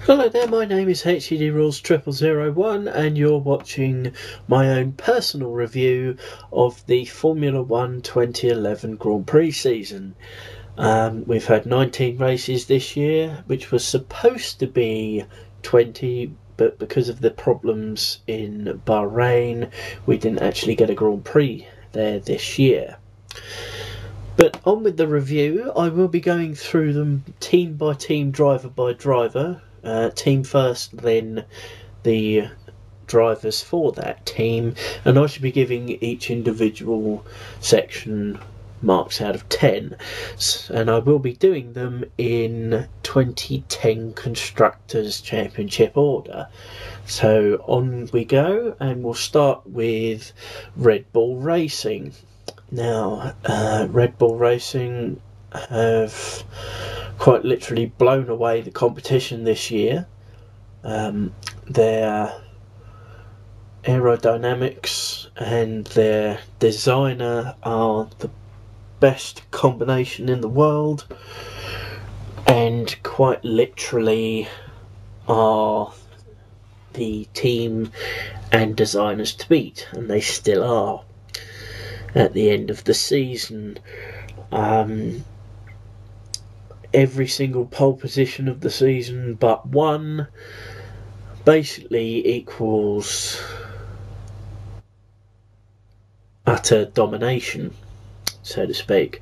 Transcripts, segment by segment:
Hello there, my name is HED Rules 0001 and you're watching my own personal review of the Formula 1 2011 Grand Prix season. We've had 19 races this year, which was supposed to be 20, but because of the problems in Bahrain, we didn't actually get a Grand Prix there this year. But on with the review. I will be going through them team by team, driver by driver. Team first, then the drivers for that team, and I should be giving each individual section marks out of 10, and I will be doing them in 2010 Constructors Championship order. So on we go, and we'll start with Red Bull Racing. Now, Red Bull Racing have quite literally blown away the competition this year. Their aerodynamics and their designer are the best combination in the world, and quite literally are the team and designers to beat, and they still are at the end of the season. Every single pole position of the season but one basically equals utter domination, so to speak.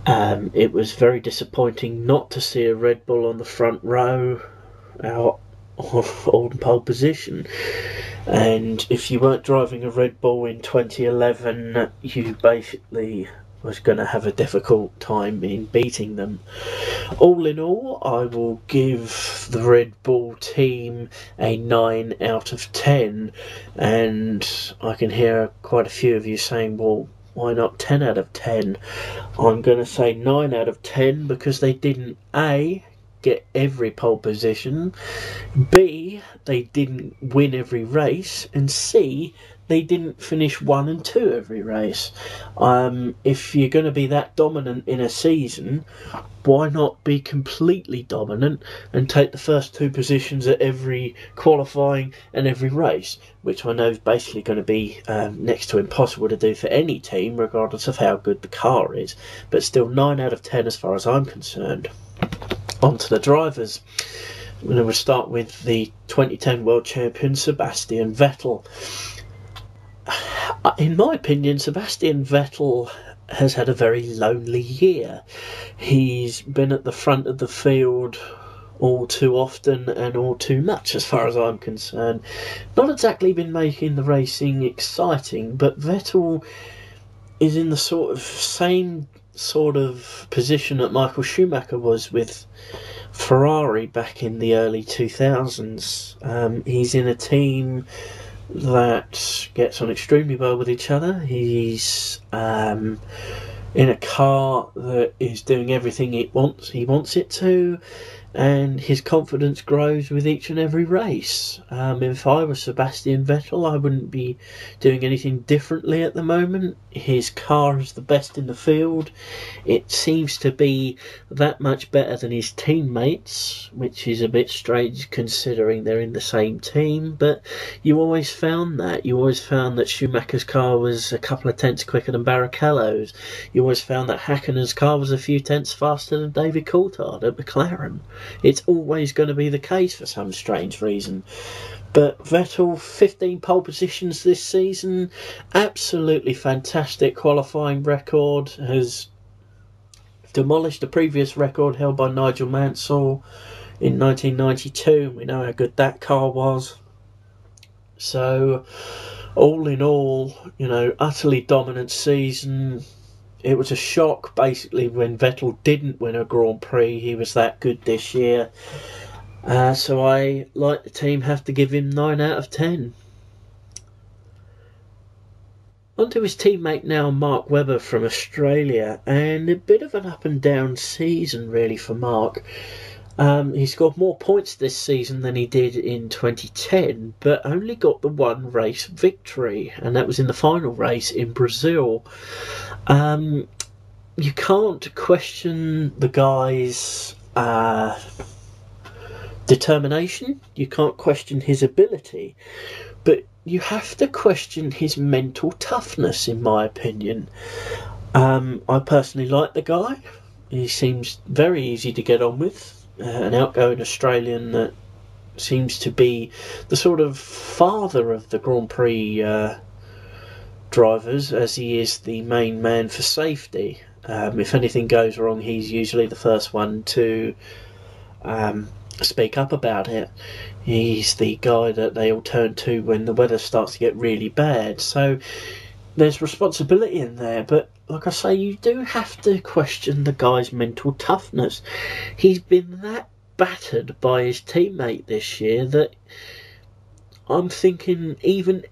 It was very disappointing not to see a Red Bull on the front row out on pole position, and if you weren't driving a Red Bull in 2011, you basically was going to have a difficult time in beating them. All in all, I will give the Red Bull team a 9 out of 10, and I can hear quite a few of you saying, well, why not 10 out of 10? I'm going to say 9 out of 10 because they didn't A, get every pole position, B, they didn't win every race, and C, they didn't finish 1 and 2 every race. If you're going to be that dominant in a season, why not be completely dominant and take the first 2 positions at every qualifying and every race, which I know is basically going to be next to impossible to do for any team, regardless of how good the car is. But still, 9 out of 10 as far as I'm concerned. On to the drivers. We'll start with the 2010 World Champion Sebastian Vettel. In my opinion, Sebastian Vettel has had a very lonely year. He's been at the front of the field all too often and all too much, as far as I'm concerned. Not exactly been making the racing exciting, but Vettel is in the same sort of position that Michael Schumacher was with Ferrari back in the early 2000s. He's in a team that gets on extremely well with each other. He's in a car that is doing everything he wants it to, and his confidence grows with each and every race. If I was Sebastian Vettel, I wouldn't be doing anything differently at the moment. His car is the best in the field. It seems to be that much better than his teammates, which is a bit strange considering they're in the same team, but you always found that. You always found that Schumacher's car was a couple of tenths quicker than Barrichello's. You always found that Häkkinen's car was a few tenths faster than David Coulthard at McLaren. It's always going to be the case for some strange reason. But Vettel, 15 pole positions this season, absolutely fantastic qualifying record, has demolished the previous record held by Nigel Mansell in 1992. We know how good that car was. So, all in all, utterly dominant season. It was a shock, basically, when Vettel didn't win a Grand Prix. He was that good this year. So I, like the team, have to give him 9 out of 10. On to his teammate now, Mark Webber from Australia, and a bit of an up and down season really for Mark. He scored more points this season than he did in 2010, but only got the 1 race victory, and that was in the final race in Brazil. You can't question the guy's determination. You can't question his ability, but you have to question his mental toughness, in my opinion. I personally like the guy. He seems very easy to get on with. An outgoing Australian that seems to be the sort of father of the Grand Prix drivers, as he is the main man for safety. If anything goes wrong, he's usually the first one to speak up about it. He's the guy that they all turn to when the weather starts to get really bad. So there's responsibility in there, but like I say, you do have to question the guy's mental toughness. He's been that battered by his teammate this year that I'm thinking even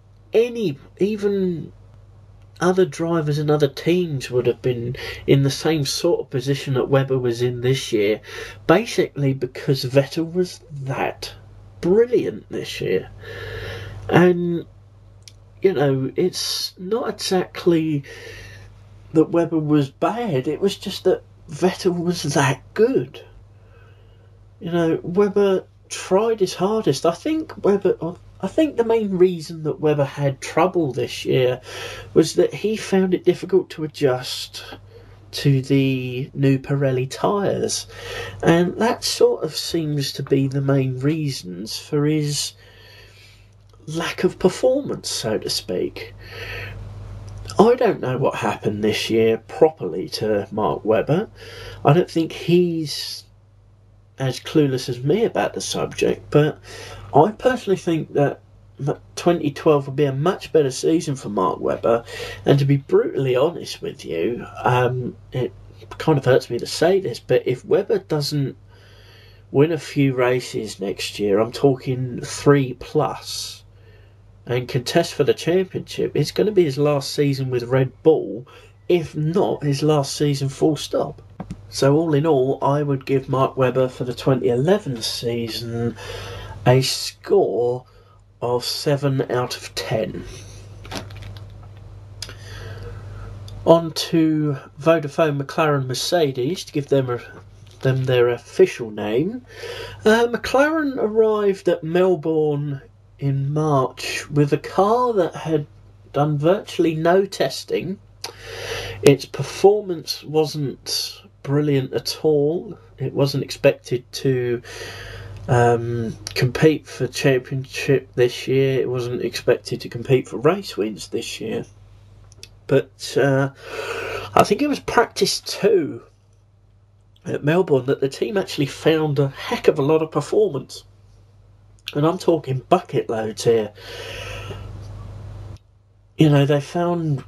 other drivers and other teams would have been in the same sort of position that Webber was in this year, basically because Vettel was that brilliant this year. And you know, it's not exactly that Webber was bad, it was just that Vettel was that good. You know, Webber tried his hardest. I think the main reason that Webber had trouble this year was that he found it difficult to adjust to the new Pirelli tyres, and that sort of seems to be the main reasons for his lack of performance, so to speak. I don't know what happened this year properly to Mark Webber. I don't think he's as clueless as me about the subject, but I personally think that 2012 will be a much better season for Mark Webber. And to be brutally honest with you, it kind of hurts me to say this, but if Webber doesn't win a few races next year, I'm talking 3+, and contest for the championship, it's going to be his last season with Red Bull, if not his last season full stop. So all in all, I would give Mark Webber for the 2011 season a score of 7 out of 10. On to Vodafone, McLaren, Mercedes, to give them their official name. McLaren arrived at Melbourne in March with a car that had done virtually no testing. Its performance wasn't brilliant at all. It wasn't expected to compete for championship this year. It wasn't expected to compete for race wins this year. But I think it was practice 2 at Melbourne that the team actually found a heck of a lot of performance. And I'm talking bucket loads here. You know, they found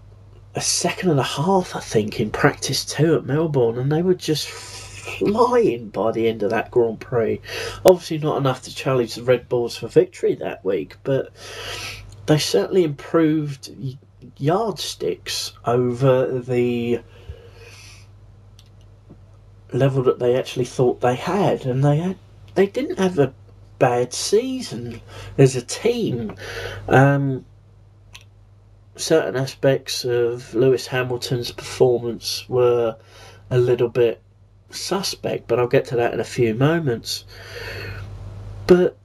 a 2.5 seconds, I think, in practice 2 at Melbourne, and they were just flying by the end of that Grand Prix. Obviously not enough to challenge the Red Bulls for victory that week, but they certainly improved yardsticks over the level that they actually thought they had, and they didn't have a bad season as a team. Certain aspects of Lewis Hamilton's performance were a little bit suspect, but I'll get to that in a few moments. But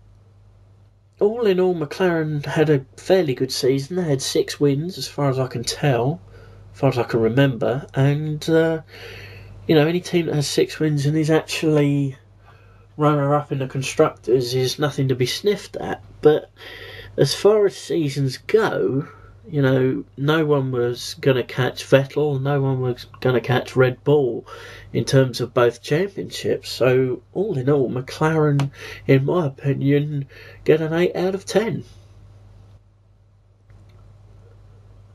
all in all, McLaren had a fairly good season. They had 6 wins, as far as I can tell, as far as I can remember. And you know, any team that has 6 wins and is actually runner-up in the constructors is nothing to be sniffed at. But as far as seasons go, you know, no one was going to catch Vettel, no one was going to catch Red Bull in terms of both championships. So all in all, McLaren, in my opinion, get an 8 out of 10.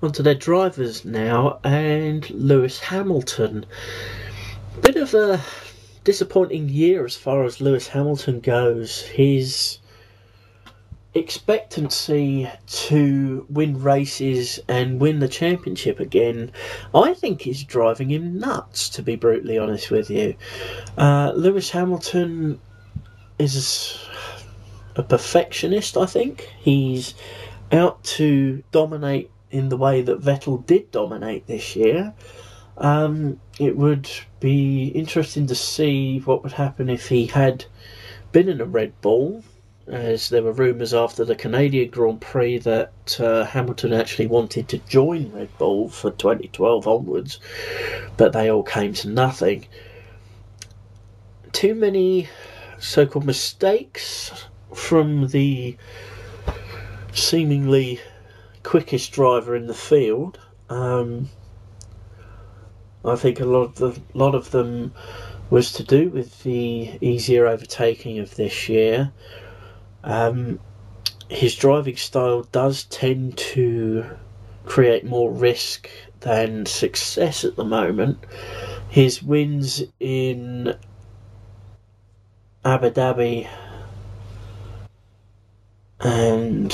On to their drivers now, and Lewis Hamilton. Bit of a disappointing year as far as Lewis Hamilton goes. His expectancy to win races and win the championship again, I think, is driving him nuts, to be brutally honest with you. Lewis Hamilton is a perfectionist, I think. He's out to dominate in the way that Vettel did dominate this year. It would be interesting to see what would happen if he had been in a Red Bull, as there were rumours after the Canadian Grand Prix that Hamilton actually wanted to join Red Bull for 2012 onwards, but they all came to nothing. Too many so-called mistakes from the seemingly quickest driver in the field. I think a lot of them was to do with the easier overtaking of this year. His driving style does tend to create more risk than success at the moment. His wins in Abu Dhabi and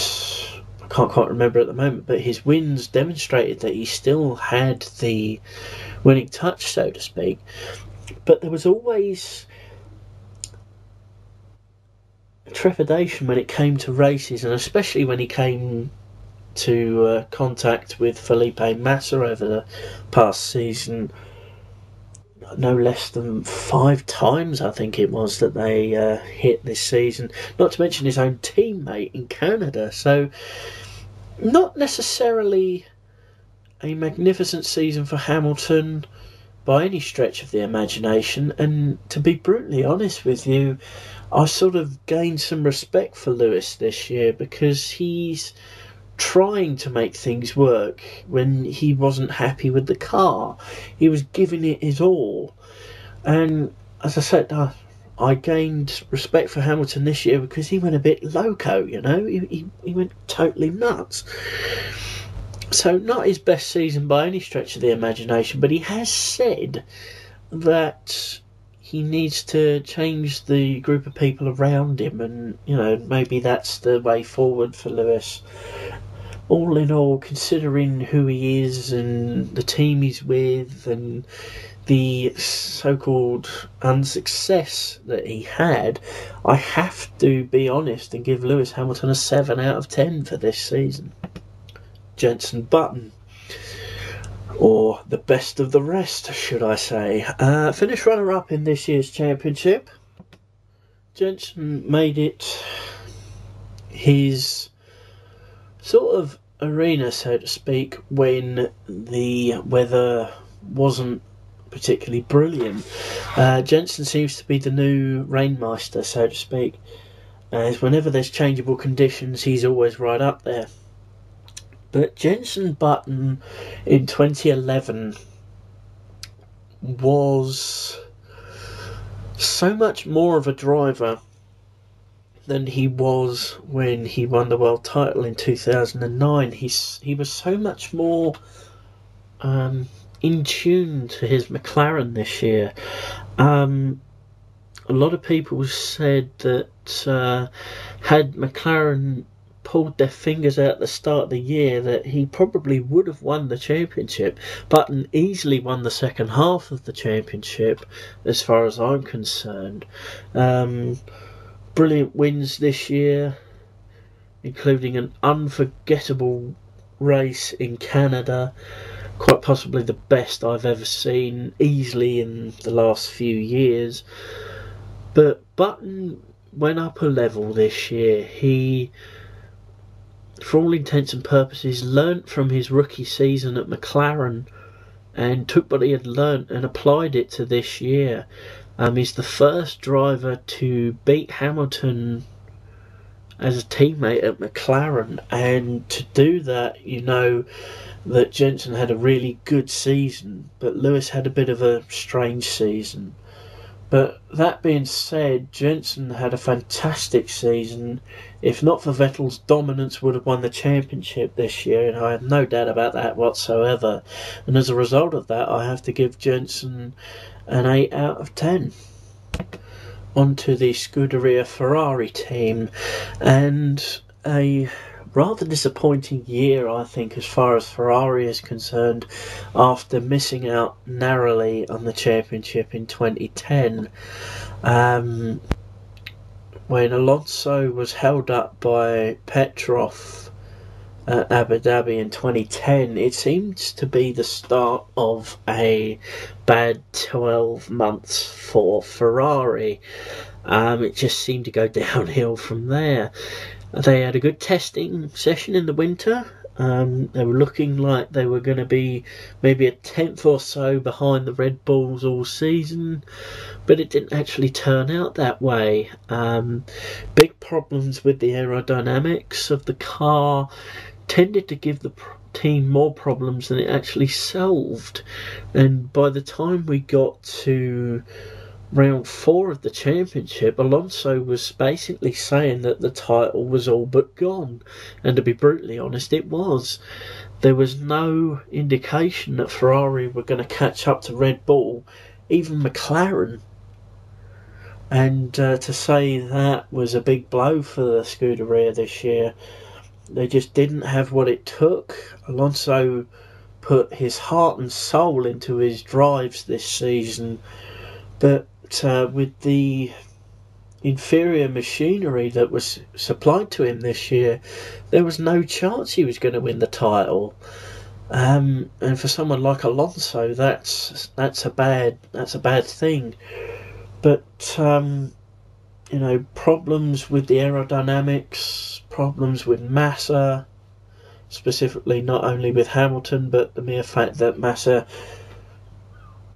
I can't quite remember at the moment, but his wins demonstrated that he still had the winning touch, so to speak. But there was always trepidation when it came to races, and especially when he came to contact with Felipe Massa over the past season. No less than 5 times, I think it was, that they hit this season. Not to mention his own teammate in Canada. So, not necessarily a magnificent season for Hamilton by any stretch of the imagination. And to be brutally honest with you, I sort of gained some respect for Lewis this year, because he's trying to make things work when he wasn't happy with the car. He was giving it his all, and as I said, I gained respect for Hamilton this year because he went a bit loco, you know. He went totally nuts. So not his best season by any stretch of the imagination, but he has said that he needs to change the group of people around him, and you know, maybe that's the way forward for Lewis. All in all, considering who he is and the team he's with and the so-called unsuccess that he had, I have to be honest and give Lewis Hamilton a 7 out of 10 for this season. Jenson Button, or the best of the rest, should I say. Finished runner-up in this year's championship. Jenson made it his sort of arena, so to speak, when the weather wasn't particularly brilliant. Jenson seems to be the new rainmeister, so to speak, as whenever there's changeable conditions, he's always right up there. But Jenson Button in 2011 was so much more of a driver than he was when he won the world title in 2009. He was so much more in tune to his McLaren this year. A lot of people said that had McLaren pulled their fingers out at the start of the year, that he probably would have won the championship. Button easily won the second half of the championship, as far as I'm concerned. Brilliant wins this year, including an unforgettable race in Canada, quite possibly the best I've ever seen, easily in the last few years. But Button went up a level this year. He, for all intents and purposes, learnt from his rookie season at McLaren and took what he had learnt and applied it to this year. He's the first driver to beat Hamilton as a teammate at McLaren, and to do that, you know that Jenson had a really good season, but Lewis had a bit of a strange season. But that being said, Jenson had a fantastic season. If not for Vettel's dominance, would have won the championship this year, and I have no doubt about that whatsoever. And as a result of that, I have to give Jenson an 8 out of 10. On to the Scuderia Ferrari team, and a rather disappointing year, I think, as far as Ferrari is concerned, after missing out narrowly on the championship in 2010, when Alonso was held up by Petrov at Abu Dhabi in 2010, it seems to be the start of a bad 12 months for Ferrari. It just seemed to go downhill from there. They had a good testing session in the winter. They were looking like they were going to be maybe a tenth or so behind the Red Bulls all season, but it didn't actually turn out that way. Big problems with the aerodynamics of the car tended to give the team more problems than it actually solved. And by the time we got to round 4 of the championship, Alonso was basically saying that the title was all but gone. And to be brutally honest, it was. There was no indication that Ferrari were going to catch up to Red Bull, even McLaren. And to say that was a big blow for the Scuderia this year. They just didn't have what it took. Alonso put his heart and soul into his drives this season, but with the inferior machinery that was supplied to him this year, there was no chance he was going to win the title. And for someone like Alonso, that's a bad thing. But you know, problems with the aerodynamics, problems with MASSA, specifically not only with Hamilton, but the mere fact that MASSA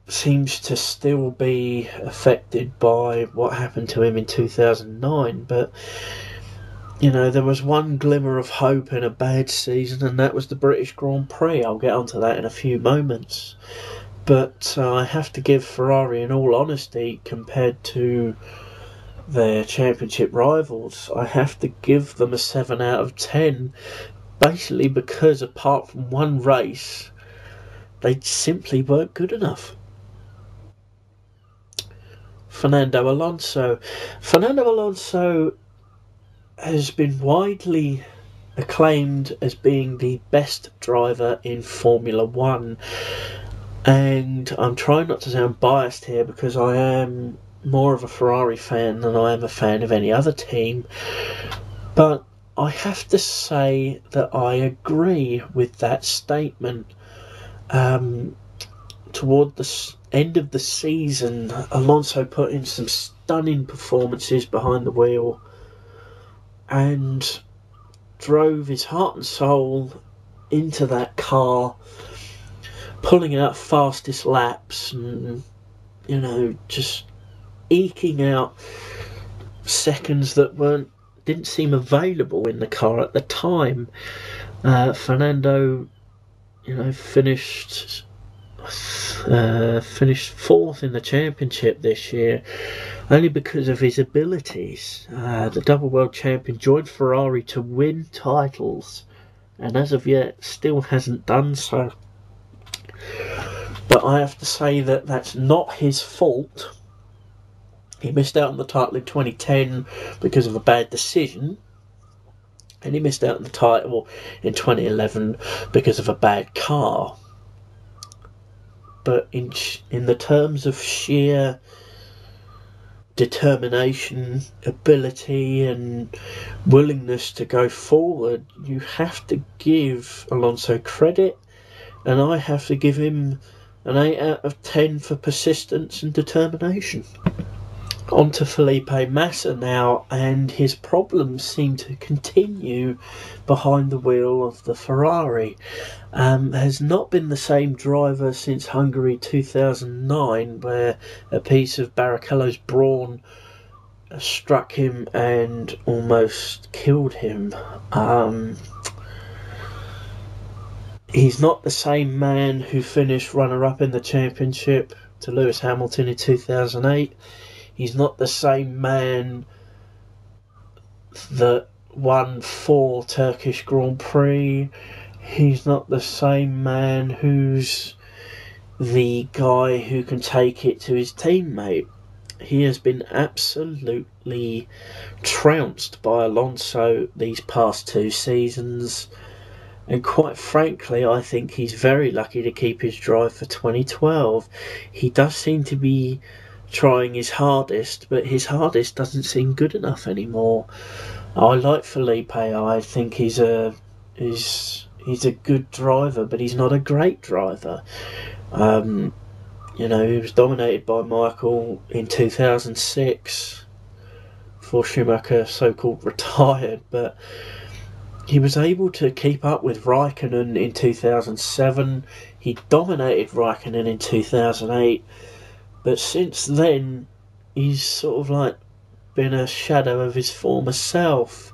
seems to still be affected by what happened to him in 2009. But you know, there was one glimmer of hope in a bad season, and that was the British Grand Prix. I'll get onto that in a few moments. But I have to give Ferrari, in all honesty, compared to their championship rivals, I have to give them a 7 out of 10, basically because apart from one race, they simply weren't good enough. Fernando Alonso has been widely acclaimed as being the best driver in Formula 1, and I'm trying not to sound biased here because I am more of a Ferrari fan than I am a fan of any other team, but I have to say that I agree with that statement. Toward the end of the season, Alonso put in some stunning performances behind the wheel and drove his heart and soul into that car, pulling out fastest laps and, you know, just eking out seconds that didn't seem available in the car at the time. Fernando, you know, finished 4th in the championship this year, only because of his abilities. The double world champion joined Ferrari to win titles, and as of yet still hasn't done so. But I have to say that that's not his fault. He missed out on the title in 2010 because of a bad decision, and he missed out on the title in 2011 because of a bad car. But in the terms of sheer determination, ability and willingness to go forward, you have to give Alonso credit, and I have to give him an 8 out of 10 for persistence and determination. On to Felipe Massa now, and his problems seem to continue behind the wheel of the Ferrari. Has not been the same driver since Hungary 2009, where a piece of Barrichello's brawn struck him and almost killed him. He's not the same man who finished runner-up in the championship to Lewis Hamilton in 2008. He's not the same man that won 4 Turkish Grand Prix. He's not the same man who's the guy who can take it to his teammate. He has been absolutely trounced by Alonso these past 2 seasons. And quite frankly, I think he's very lucky to keep his drive for 2012. He does seem to be trying his hardest, but his hardest doesn't seem good enough anymore. I like Felipe. I think he's a he's a good driver, but he's not a great driver. You know, he was dominated by Michael in 2006 before Schumacher so-called retired, but he was able to keep up with Raikkonen in 2007. He dominated Raikkonen in 2008, but since then he's sort of like been a shadow of his former self.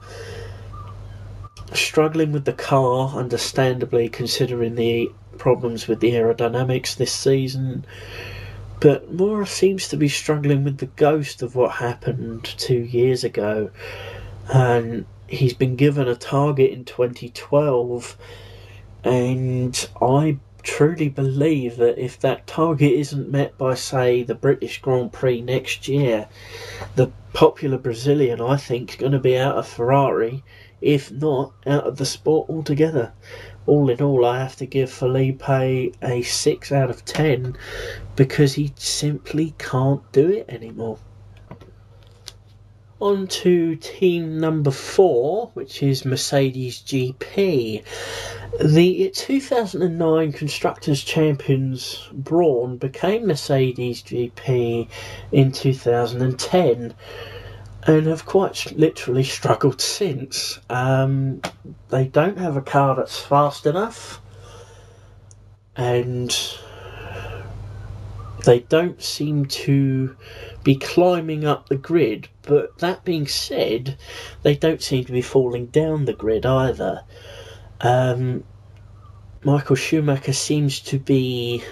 Struggling with the car, understandably, considering the problems with the aerodynamics this season, but more seems to be struggling with the ghost of what happened 2 years ago. And he's been given a target in 2012, and I truly believe that if that target isn't met by, say, the British Grand Prix next year, the popular Brazilian, I think, is going to be out of Ferrari, if not out of the sport altogether. All in all, I have to give Felipe a 6 out of 10 because he simply can't do it anymore. On to team number 4, which is Mercedes GP. The 2009 Constructors' Champions Brawn became Mercedes GP in 2010 and have quite literally struggled since. They don't have a car that's fast enough, and they don't seem to be climbing up the grid, but that being said, they don't seem to be falling down the grid either. Michael Schumacher seems to be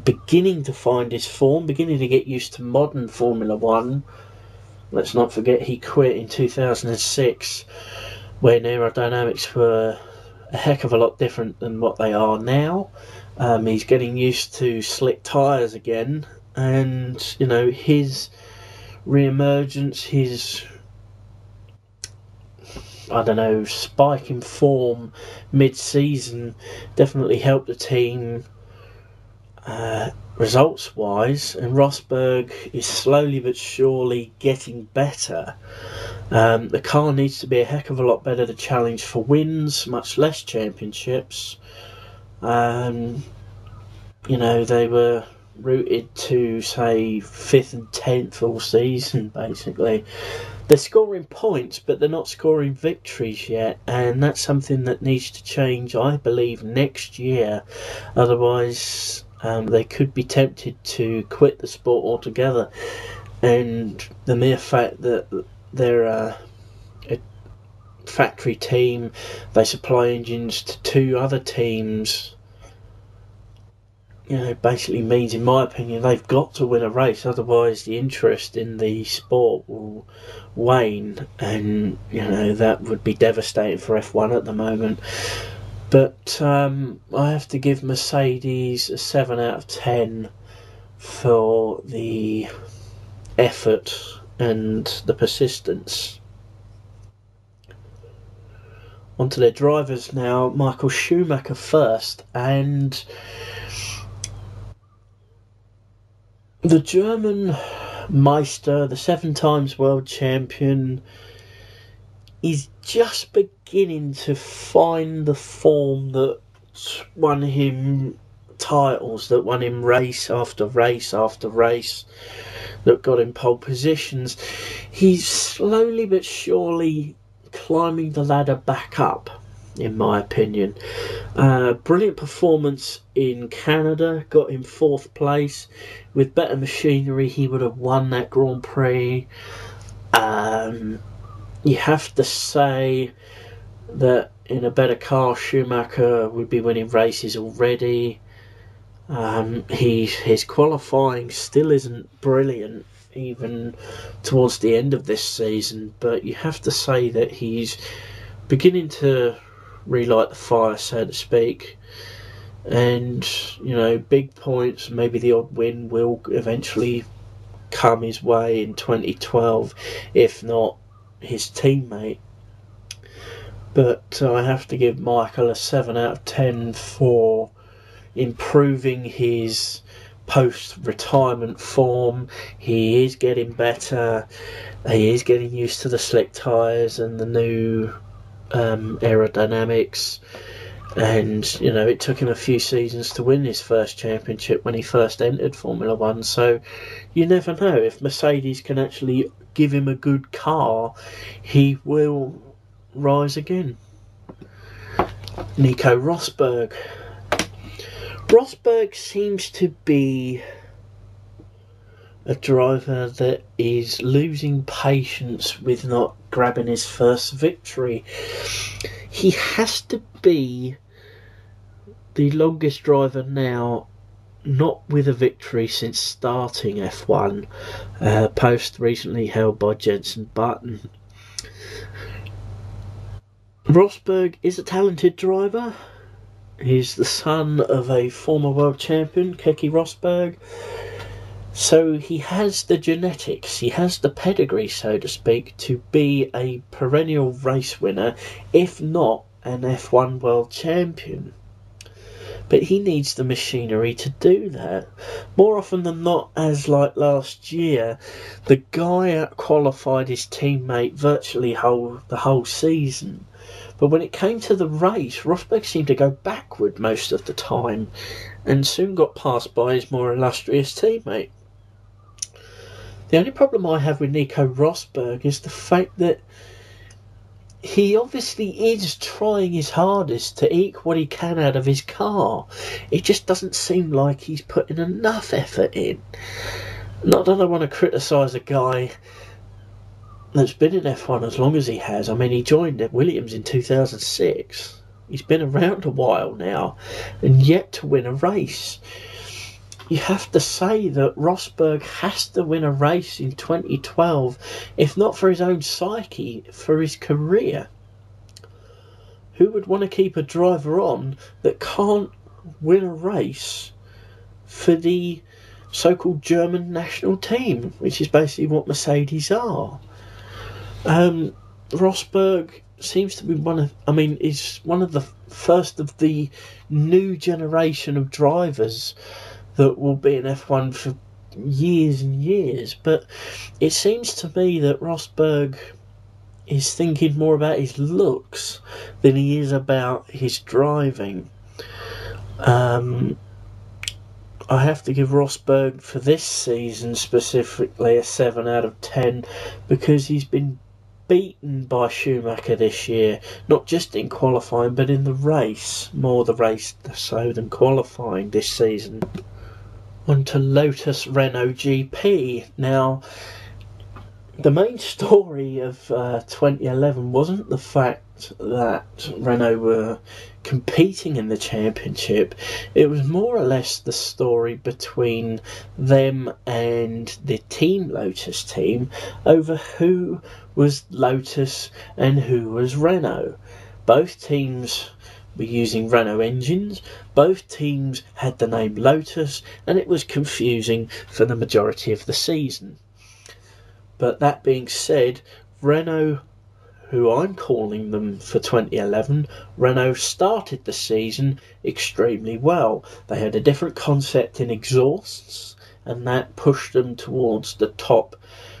beginning to find his form, beginning to get used to modern Formula 1. Let's not forget he quit in 2006 when aerodynamics were a heck of a lot different than what they are now. He's getting used to slick tyres again, and you know, his re-emergence, his spike in form mid-season definitely helped the team results wise, and Rosberg is slowly but surely getting better. The car needs to be a heck of a lot better to challenge for wins, much less championships. You know, they were rooted to, say, 5th and 10th all season, basically. They're scoring points, but they're not scoring victories yet, and that's something that needs to change, I believe, next year. Otherwise, they could be tempted to quit the sport altogether. And the mere fact that they're a factory team, they supply engines to 2 other teams, you know, basically means, in my opinion, they've got to win a race, otherwise the interest in the sport will wane, and you know, that would be devastating for F1 at the moment. But I have to give Mercedes a 7 out of 10 for the effort and the persistence. Onto their drivers now. Michael Schumacher first, and the German Meister, the 7 times world champion, is just beginning to find the form that won him titles, that won him race after race after race, that got him pole positions. He's slowly but surely climbing the ladder back up, in my opinion. Brilliant performance in Canada, got him 4th place. With better machinery, he would have won that Grand Prix. You have to say that in a better car, Schumacher would be winning races already. His qualifying still isn't brilliant, even towards the end of this season, but you have to say that he's beginning to relight the fire, so to speak. And, you know, big points, maybe the odd win will eventually come his way in 2012, if not his teammate. But I have to give Michael a 7 out of 10 for improving his post-retirement form. He is getting better. He is getting used to the slick tyres and the new aerodynamics, and you know, it took him a few seasons to win his first championship when he first entered Formula One. So you never know, if Mercedes can actually give him a good car, he will rise again. Nico Rosberg. Rosberg seems to be a driver that is losing patience with not grabbing his first victory. He has to be the longest driver now not with a victory since starting F1, post recently held by Jenson Button. Rosberg is a talented driver. He's the son of a former world champion, Keke Rosberg. So he has the genetics, he has the pedigree, so to speak, to be a perennial race winner, if not an F1 world champion. But he needs the machinery to do that. More often than not, as like last year, the guy out-qualified his teammate virtually the whole season. But when it came to the race, Rosberg seemed to go backward most of the time and soon got passed by his more illustrious teammate. The only problem I have with Nico Rosberg is the fact that he obviously is trying his hardest to eke what he can out of his car. It just doesn't seem like he's putting enough effort in. Not that I want to criticise a guy that's been in F1 as long as he has. I mean, he joined at Williams in 2006. He's been around a while now and yet to win a race. You have to say that Rosberg has to win a race in 2012, if not for his own psyche, for his career. Who would want to keep a driver on that can't win a race for the so-called German national team, which is basically what Mercedes are? Rosberg seems to be is one of the first of the new generation of drivers that will be in F1 for years and years, but it seems to me that Rosberg is thinking more about his looks than he is about his driving. I have to give Rosberg for this season specifically a 7 out of 10 because he's been beaten by Schumacher this year, not just in qualifying but in the race, more the race so than qualifying this season. On to Lotus Renault GP. Now, the main story of 2011 wasn't the fact that Renault were competing in the championship. It was more or less the story between them and the Team Lotus team over who was Lotus and who was Renault. Both teams were using Renault engines, both teams had the name Lotus, and it was confusing for the majority of the season. But that being said, Renault, who I'm calling them for 2011, Renault started the season extremely well. They had a different concept in exhausts, and that pushed them towards the top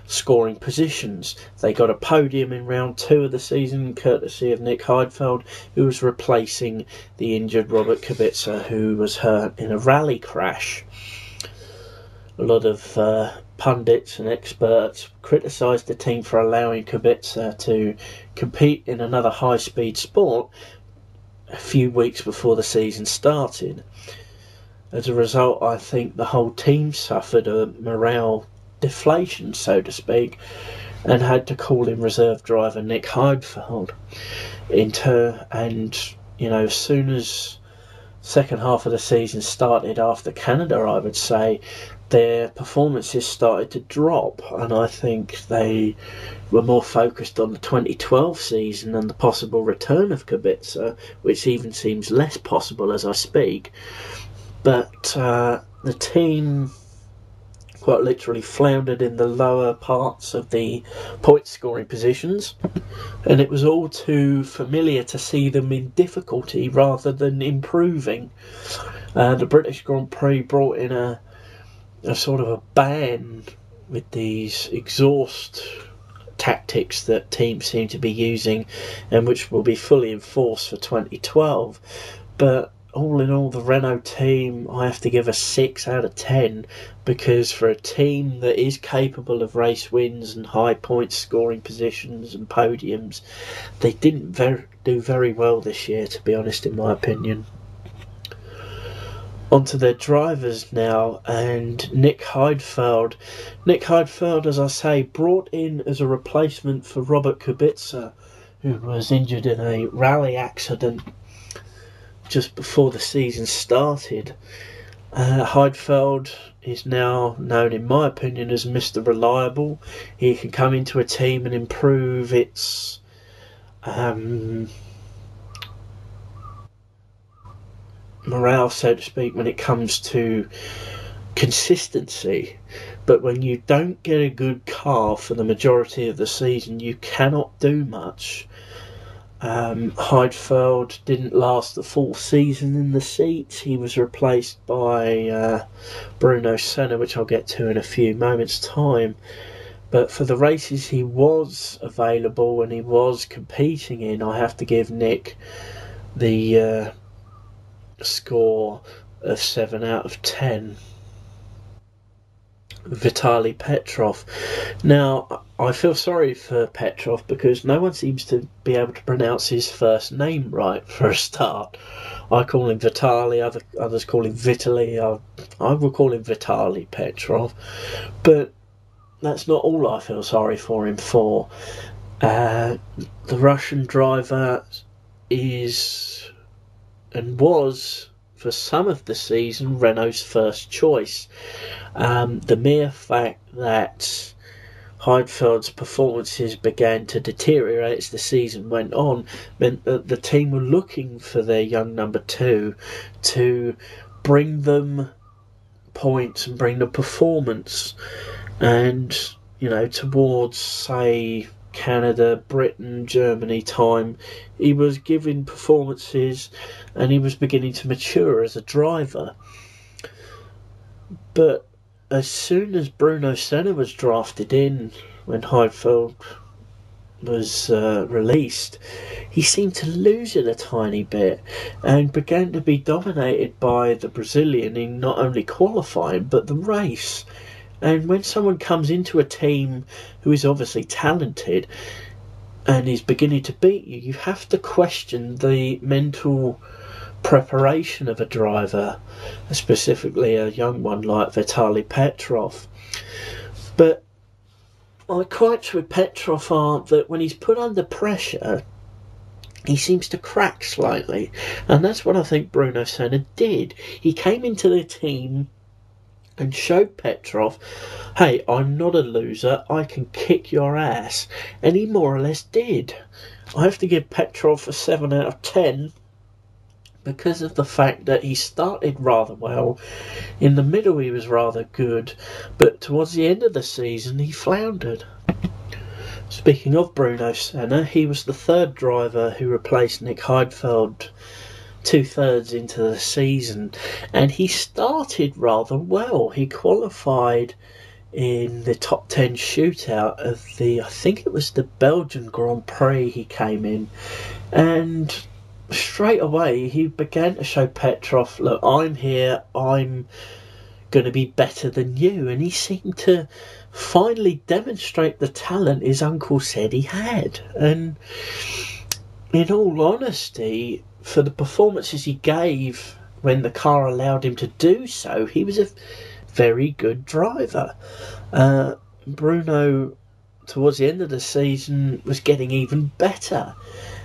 scoring positions. They got a podium in round 2 of the season, courtesy of Nick HEIDFELD, who was replacing the injured Robert Kubica, who was hurt in a rally crash. A lot of pundits and experts criticised the team for allowing Kubica to compete in another high-speed sport a few weeks before the season started. As a result, I think the whole team suffered a morale deflation, so to speak, and had to call in reserve driver Nick HEIDFELD. And as soon as second half of the season started after Canada, I would say their performances started to drop, and I think they were more focused on the 2012 season and the possible return of Kubica, which even seems less possible as I speak. But the team quite literally floundered in the lower parts of the point scoring positions, and it was all too familiar to see them in difficulty rather than improving. The British Grand Prix brought in a sort of a ban with these exhaust tactics that teams seem to be using, and which will be fully enforced for 2012. But all in all, the Renault team, I have to give a 6 out of 10, because for a team that is capable of race wins and high point scoring positions and podiums, they didn't do very well this year, to be honest, in my opinion. Onto their drivers now, and Nick Heidfeld. Nick Heidfeld, as I say, brought in as a replacement for Robert Kubica, who was injured in a rally accident just before the season started. Heidfeld is now known, in my opinion, as Mr. Reliable. He can come into a team and improve its morale, so to speak, when it comes to consistency. But when you don't get a good car for the majority of the season, you cannot do much. Heidfeld didn't last the full season in the seats. He was replaced by Bruno Senna, which I'll get to in a few moments' time. But for the races he was available and he was competing in, I have to give Nick the score of 7 out of 10. Vitaly Petrov. Now, I feel sorry for Petrov because no one seems to be able to pronounce his first name right for a start. I call him Vitaly, others call him Vitaly. I will call him Vitaly Petrov. But that's not all I feel sorry for him for. The Russian driver is and was, for some of the season, Renault's first choice. The mere fact that Heidfeld's performances began to deteriorate as the season went on meant that the team were looking for their young number 2 to bring them points and bring them performance. And, towards, say, Canada, Britain, Germany time, he was giving performances and he was beginning to mature as a driver. But as soon as Bruno Senna was drafted in, when Heidfeld was released, he seemed to lose it a tiny bit and began to be dominated by the Brazilian in not only qualifying but the race. And when someone comes into a team who is obviously talented and is beginning to beat you, you have to question the mental preparation of a driver, specifically a young one like Vitaly Petrov. But my quotes with Petrov are that when he's put under pressure, he seems to crack slightly, and that's what I think Bruno Senna did. He came into the team and showed Petrov, hey, I'm not a loser, I can kick your ass, and he more or less did. I have to give Petrov a 7 out of 10 because of the fact that he started rather well. In the middle he was rather good, but towards the end of the season he floundered. Speaking of Bruno Senna, he was the third driver who replaced Nick Heidfeld 2/3 into the season, and he started rather well. He qualified in the top 10 shootout of I think it was the Belgian Grand Prix. He came in and straight away he began to show Petrov, look, I'm here, I'm going to be better than you. And he seemed to finally demonstrate the talent his uncle said he had. And in all honesty, for the performances he gave when the car allowed him to do so, he was a very good driver. Bruno, towards the end of the season, was getting even better,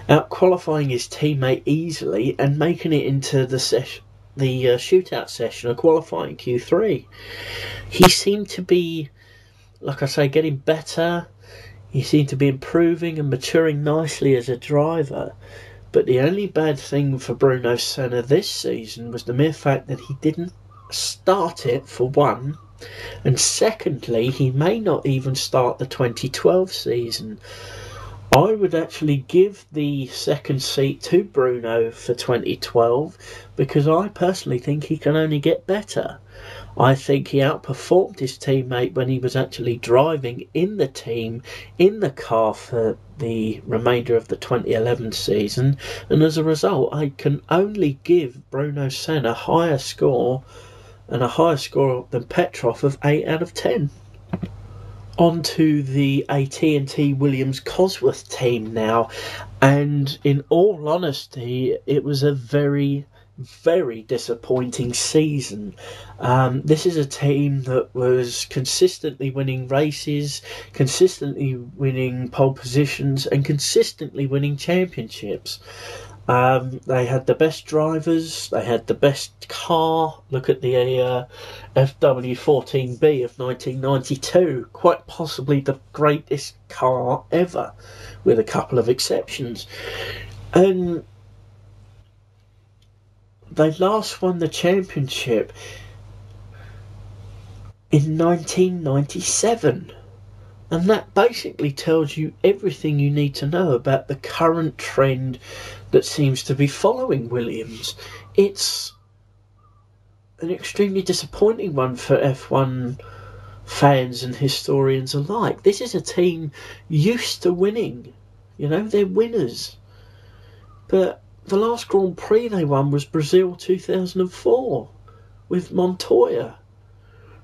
out-qualifying his teammate easily and making it into the shootout session of qualifying Q3. He seemed to be, like I say, getting better. He seemed to be improving and maturing nicely as a driver. But the only bad thing for Bruno Senna this season was the mere fact that he didn't start it, for one, and secondly, he may not even start the 2012 season. I would actually give the second seat to Bruno for 2012 because I personally think he can only get better. I think he outperformed his teammate when he was actually driving in the team, in the car for the remainder of the 2011 season, and as a result I can only give Bruno Senna a higher score than Petrov of 8 out of 10. On to the AT&T Williams Cosworth team now, and in all honesty it was a very disappointing season. This is a team that was consistently winning races, consistently winning pole positions, and consistently winning championships. They had the best drivers, they had the best car. Look at the FW14B of 1992, quite possibly the greatest car ever, with a couple of exceptions. And they last won the championship in 1997. And that basically tells you everything you need to know about the current trend that seems to be following Williams. It's an extremely disappointing one for F1 fans and historians alike. This is a team used to winning. You know, they're winners. But the last Grand Prix they won was Brazil 2004 with Montoya.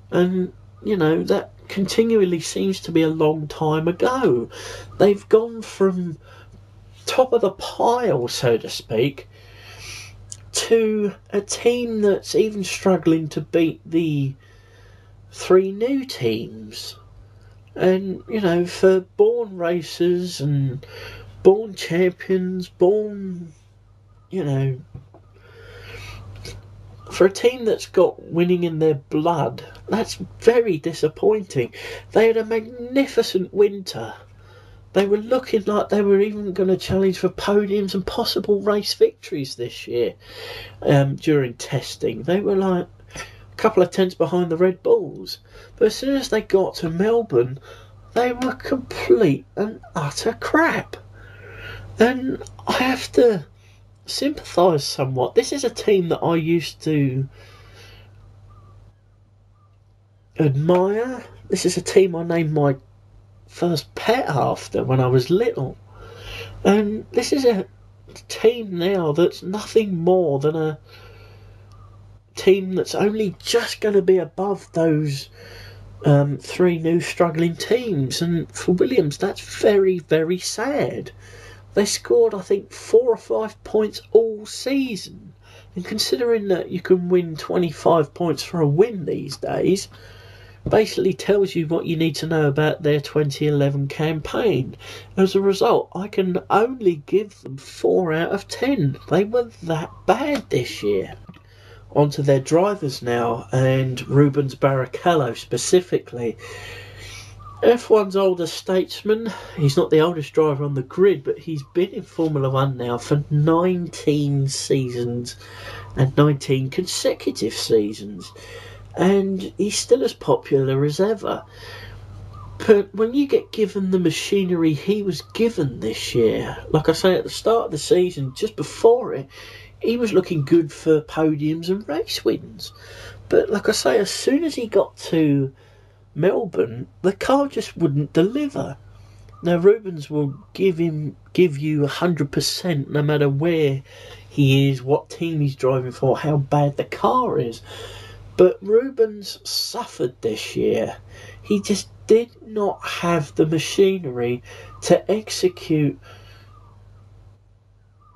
And, you know, that continually seems to be a long time ago. They've gone from top of the pile, so to speak, to a team that's even struggling to beat the 3 new teams. And, you know, for born racers and born champions, born, you know, for a team that's got winning in their blood, that's very disappointing. They had a magnificent winter. They were looking like they were even going to challenge for podiums and possible race victories this year during testing. They were like a couple of tenths behind the Red Bulls. But as soon as they got to Melbourne, they were complete and utter crap. And I have to sympathise somewhat. This is a team that I used to admire. This is a team I named my first pet after when I was little. And this is a team now that's nothing more than a team that's only just going to be above those 3 new struggling teams. And for Williams, that's very, very sad. They scored, I think, 4 or 5 points all season. And considering that you can win 25 points for a win these days, basically tells you what you need to know about their 2011 campaign. As a result, I can only give them 4 out of 10. They were that bad this year. On to their drivers now, and RUBENS Barrichello specifically. F1's oldest statesman. He's not the oldest driver on the grid, but he's been in Formula 1 now for 19 seasons and 19 consecutive seasons. And he's still as popular as ever. But when you get given the machinery he was given this year, like I say, at the start of the season, just before it, he was looking good for podiums and race wins. But like I say, as soon as he got to Melbourne, the car just wouldn't deliver. Now RUBENS will give you 100% no matter where he is, what team he's driving for, how bad the car is. But RUBENS suffered this year. He just did not have the machinery to execute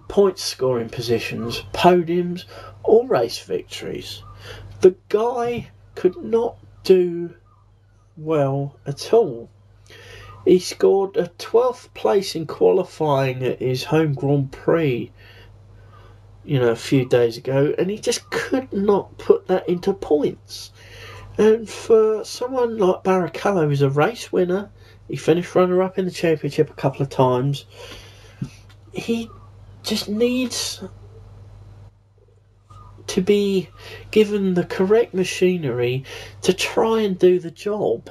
point scoring positions, podiums or race victories. The guy could not do well at all. He scored a 12th place in qualifying at his home Grand Prix, you know, a few days ago, and he just could not put that into points. And for someone like Barrichello, who's a race winner, he finished runner-up in the championship a couple of times, he just needs to be given the correct machinery to try and do the job.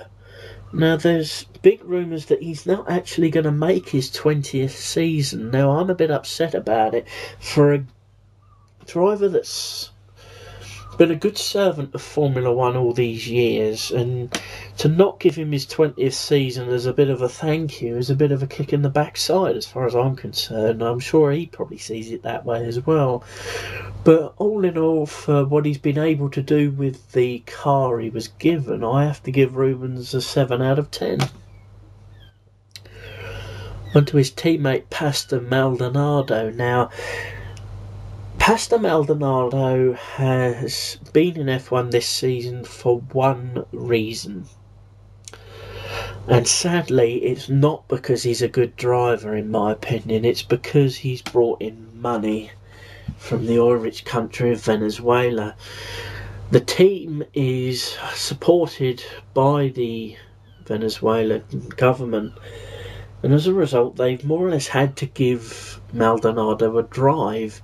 Now, there's big rumours that he's not actually going to make his 20th season. Now, I'm a bit upset about it. For a driver that's been a good servant of Formula One all these years, and to not give him his 20th season as a bit of a thank you is a bit of a kick in the backside as far as I'm concerned. I'm sure he probably sees it that way as well. But all in all, for what he's been able to do with the car he was given, I have to give Rubens a 7 out of 10. Onto his teammate Pastor Maldonado. Now, Pastor Maldonado has been in F1 this season for one reason. And sadly, it's not because he's a good driver, in my opinion. It's because he's brought in money from the oil-rich country of Venezuela. The team is supported by the Venezuelan government, and as a result, they've more or less had to give Maldonado a drive.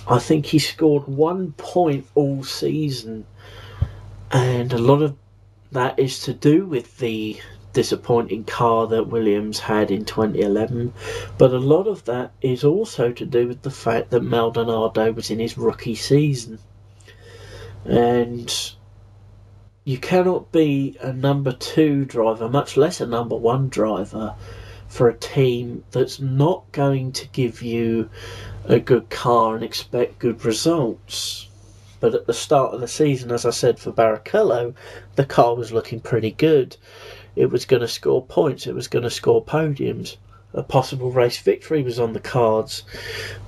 I think he scored 1 point all season, and a lot of that is to do with the disappointing car that Williams had in 2011, but a lot of that is also to do with the fact that Maldonado was in his rookie season, and you cannot be a number 2 driver, much less a number 1 driver, for a team that's not going to give you a good car and expect good results. But at the start of the season, as I said for Barrichello, the car was looking pretty good. It was going to score points, it was going to score podiums. A possible race victory was on the cards,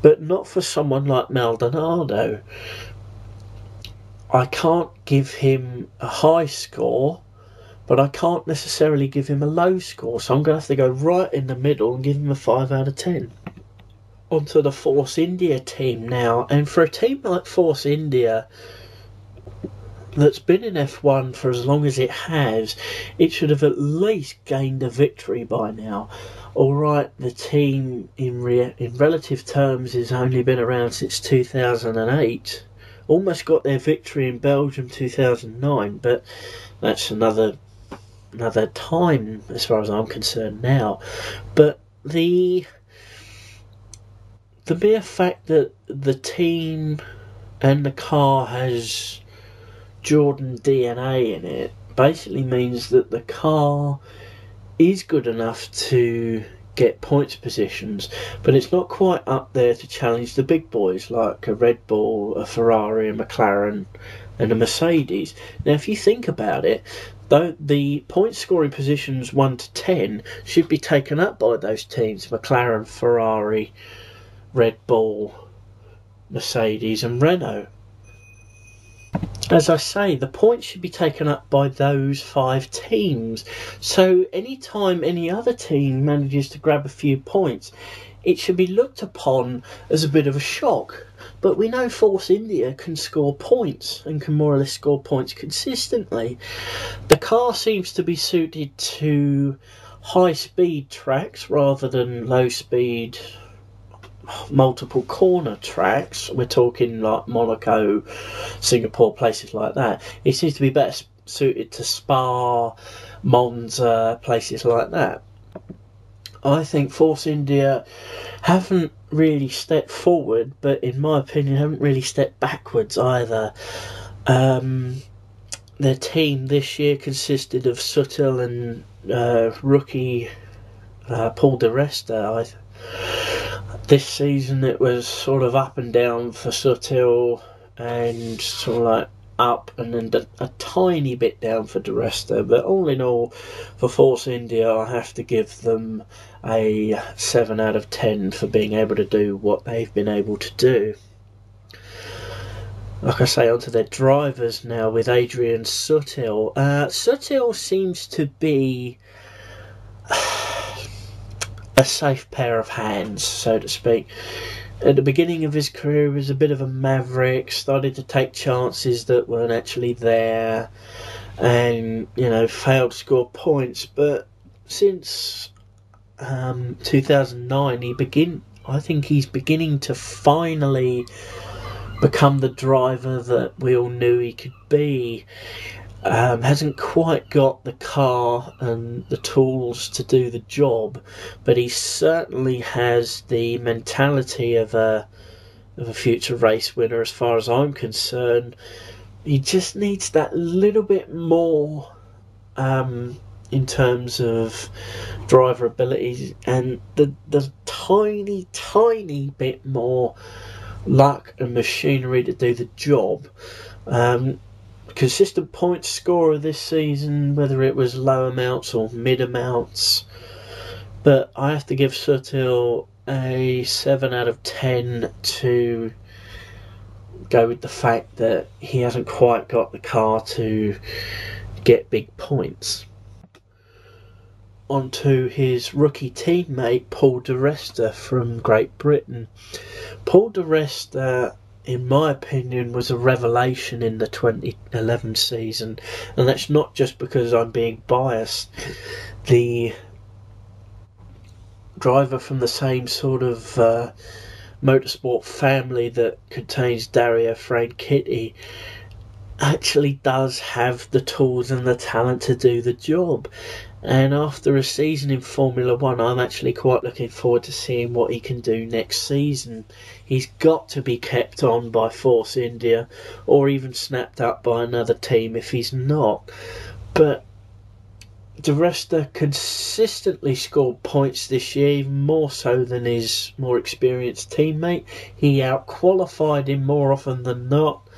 but not for someone like Maldonado. I can't give him a high score, but I can't necessarily give him a low score, so I'm going to have to go right in the middle and give him a 5 out of 10. Onto the Force India team now, and for a team like Force India that's been in F1 for as long as it has, it should have at least gained a victory by now. Alright, the team in relative terms has only been around since 2008, almost got their victory in Belgium 2009, but that's another time as far as I'm concerned now. But the mere fact that the team and the car has Jordan DNA in it basically means that the car is good enough to get points positions, but it's not quite up there to challenge the big boys like a Red Bull, a Ferrari, a McLaren and a Mercedes. Now if you think about it, though, the point scoring positions 1 to 10 should be taken up by those teams: McLaren, Ferrari, Red Bull, Mercedes and Renault. As I say, the points should be taken up by those 5 teams. So anytime any other team manages to grab a few points, it should be looked upon as a bit of a shock. But we know Force India can score points and can more or less score points consistently. The car seems to be suited to high speed tracks rather than low speed multiple corner tracks. We're talking like Monaco, Singapore, places like that. It seems to be better suited to Spa, Monza, places like that. I think Force India haven't really stepped forward, but in my opinion haven't really stepped backwards either. Their team this year consisted of Sutil and rookie Paul Di Resta. This season it was sort of up and down for Sutil, and sort of like up and then a tiny bit down for Di Resta. But all in all, for Force India, I have to give them a 7 out of 10 for being able to do what they've been able to do. Like I say, onto their drivers now with Adrian Sutil. Sutil seems to be a safe pair of hands, so to speak. At the beginning of his career, he was a bit of a maverick, started to take chances that weren't actually there, and, you know, failed to score points. But since 2009, I think he's beginning to finally become the driver that we all knew he could be. Hasn't quite got the car and the tools to do the job, but he certainly has the mentality of a future race winner as far as I'm concerned. He just needs that little bit more in terms of driver abilities and the tiny bit more luck and machinery to do the job. Consistent point scorer this season, whether it was low amounts or mid amounts, but I have to give SUTIL a 7 out of 10 to go with the fact that he hasn't quite got the car to get big points. Onto his rookie teammate Paul di Resta from Great Britain. Paul di Resta, in my opinion, was a revelation in the 2011 season, and that's not just because I'm being biased. The driver from the same sort of motorsport family that contains Dario Franchitti actually does have the tools and the talent to do the job. And after a season in Formula 1, I'm actually quite looking forward to seeing what he can do next season. He's got to be kept on by Force India or even snapped up by another team if he's not. But di Resta consistently scored points this year, even more so than his more experienced teammate. He out-qualified him more often than not,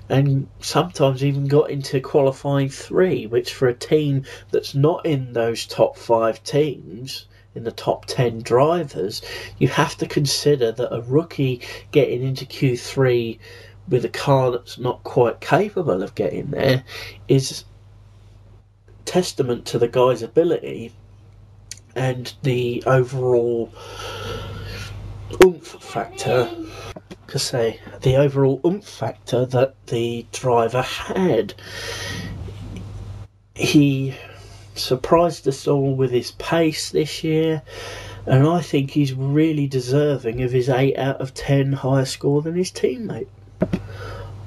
and sometimes even got into qualifying 3, which for a team that's not in those top 5 teams, in the top 10 drivers, you have to consider that a rookie getting into Q3 with a car that's not quite capable of getting there is testament to the guy's ability and the overall oomph factor that the driver had. He surprised us all with his pace this year, and I think he's really deserving of his 8 out of 10 higher score than his teammate.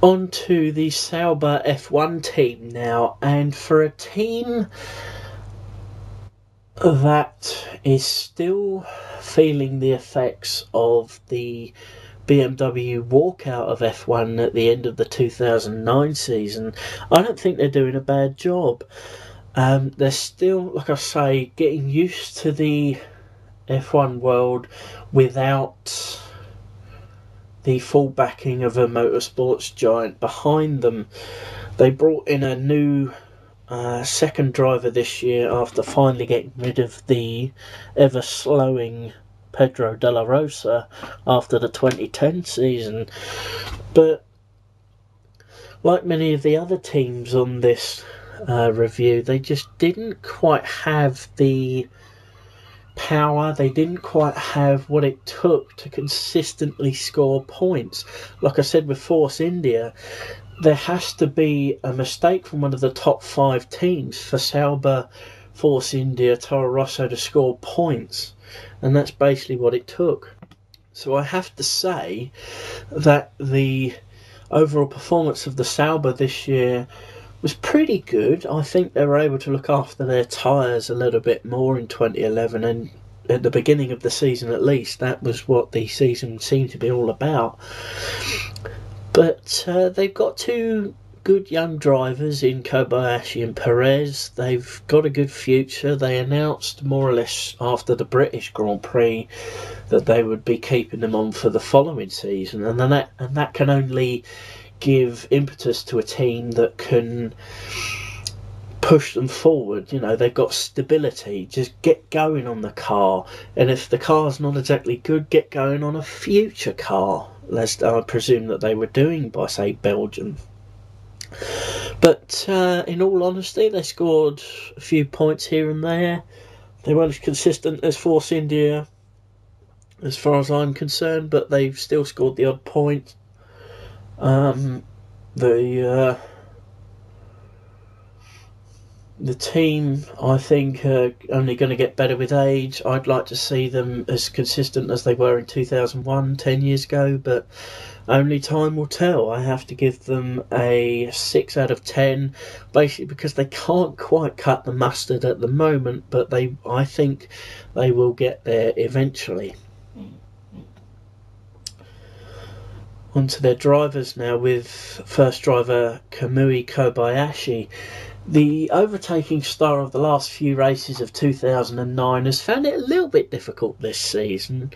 On to the SAUBER F1 team now, and for a team that is still feeling the effects of the BMW walkout of F1 at the end of the 2009 season, I don't think they're doing a bad job. They're still, like I say, getting used to the F1 world without the full backing of a motorsports giant behind them. They brought in a new second driver this year after finally getting rid of the ever-slowing Pedro de la Rosa after the 2010 season. But like many of the other teams on this review, they just didn't quite have the power, they didn't quite have what it took to consistently score points. Like I said with Force India, there has to be a mistake from one of the top 5 teams for SAUBER, Force India, Toro Rosso to score points, and that's basically what it took. So I have to say that the overall performance of the SAUBER this year was pretty good. I think they were able to look after their tyres a little bit more in 2011, and at the beginning of the season at least, that was what the season seemed to be all about. But they've got 2 good young drivers in Kobayashi and Perez. They've got a good future. They announced more or less after the British Grand Prix that they would be keeping them on for the following season, and that can only give impetus to a team that can push them forward. You know, they've got stability. Just get going on the car, and if the car's not exactly good, get going on a future car, as I presume that they were doing by, say, Belgium. But in all honesty, they scored a few points here and there. They weren't as consistent as Force India as far as I'm concerned, but they've still scored the odd point. The team, I think, are only going to get better with age. I'd like to see them as consistent as they were in 2001, 10 years ago, but only time will tell. I have to give them a 6 out of 10, basically because they can't quite cut the mustard at the moment, but I think they will get there eventually. On to their drivers now, with first driver Kamui Kobayashi. The overtaking star of the last few races of 2009 has found it a little bit difficult this season.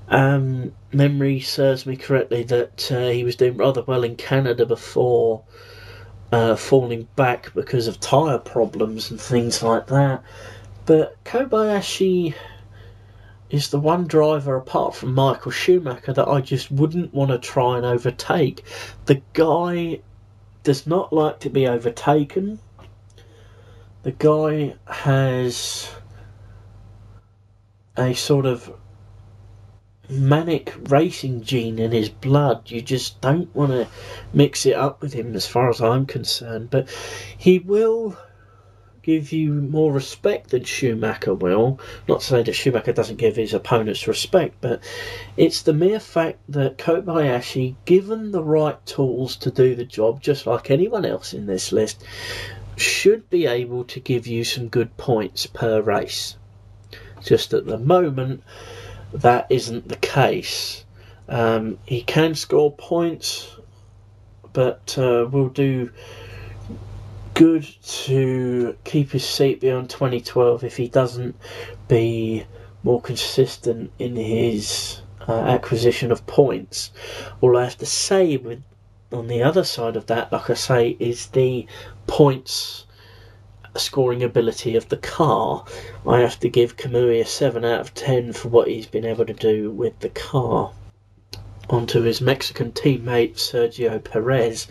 Memory serves me correctly that he was doing rather well in Canada before falling back because of tyre problems and things like that. But Kobayashi is the one driver apart from Michael Schumacher that I just wouldn't want to try and overtake. The guy does not like to be overtaken. The guy has a sort of manic racing gene in his blood. You just don't want to mix it up with him as far as I'm concerned. But he will give you more respect than Schumacher will. Not to say that Schumacher doesn't give his opponents respect, but it's the mere fact that Kobayashi, given the right tools to do the job, just like anyone else in this list, should be able to give you some good points per race. Just at the moment, that isn't the case. He can score points, but will do good to keep his seat beyond 2012 if he doesn't be more consistent in his acquisition of points. All I have to say on the other side of that, like I say, is the points scoring ability of the car. I have to give Kamui a 7 out of 10 for what he's been able to do with the car. Onto his Mexican teammate Sergio Perez.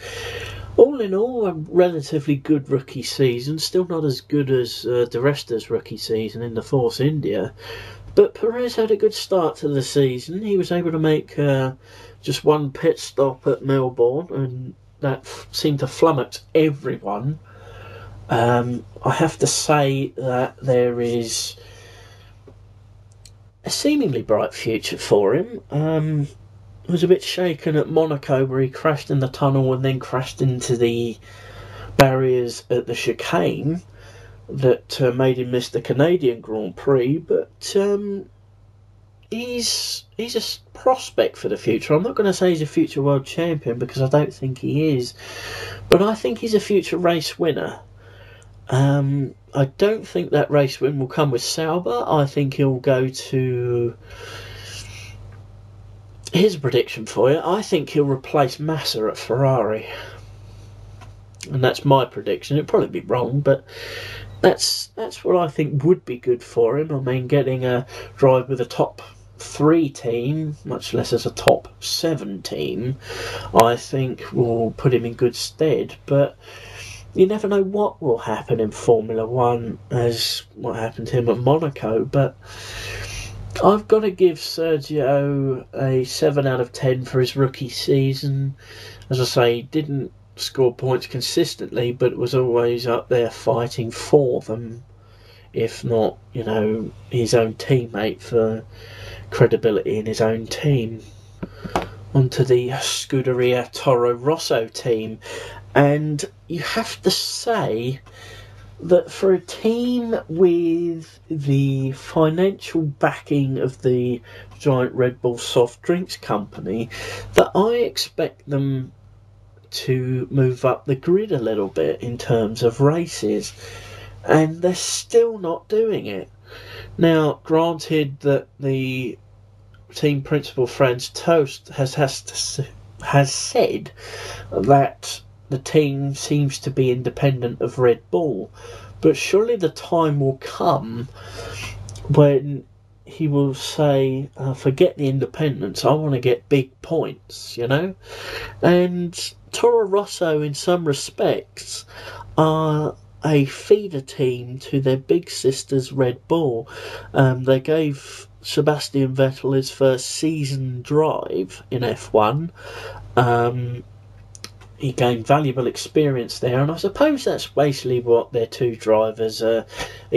All in all, a relatively good rookie season. Still not as good as Di Resta's rookie season in the Force India. But Perez had a good start to the season. He was able to make just one pit stop at Melbourne, and that seemed to flummox everyone. I have to say that there is a seemingly bright future for him. Was a bit shaken at Monaco, where he crashed in the tunnel and then crashed into the barriers at the chicane that made him miss the Canadian Grand Prix, but he's a prospect for the future. I'm not going to say he's a future world champion, because I don't think he is, but I think he's a future race winner. I don't think that race win will come with Sauber. I think he'll go to... Here's a prediction for you. I think he'll replace Massa at Ferrari. And that's my prediction. It'll probably be wrong, but that's what I think would be good for him. I mean, getting a drive with a top 3 team, much less as a top 7 team, I think will put him in good stead. But you never know what will happen in Formula 1, as what happened to him at Monaco. But I've got to give Sergio a 7 out of 10 for his rookie season. As I say, he didn't score points consistently, but was always up there fighting for them, if not, his own teammate, for credibility in his own team. Onto the Scuderia Toro Rosso team. And you have to say that for a team with the financial backing of the giant Red Bull soft drinks company, that I expect them to move up the grid a little bit in terms of races, and they're still not doing it. Now, granted that the team principal Franz Tost has said that the team seems to be independent of Red Bull, but surely the time will come when he will say, forget the independence, I want to get big points, And Toro Rosso, in some respects, are a feeder team to their big sisters Red Bull. They gave Sebastian Vettel his first season drive in F1. he gained valuable experience there, and I suppose that's basically what their two drivers are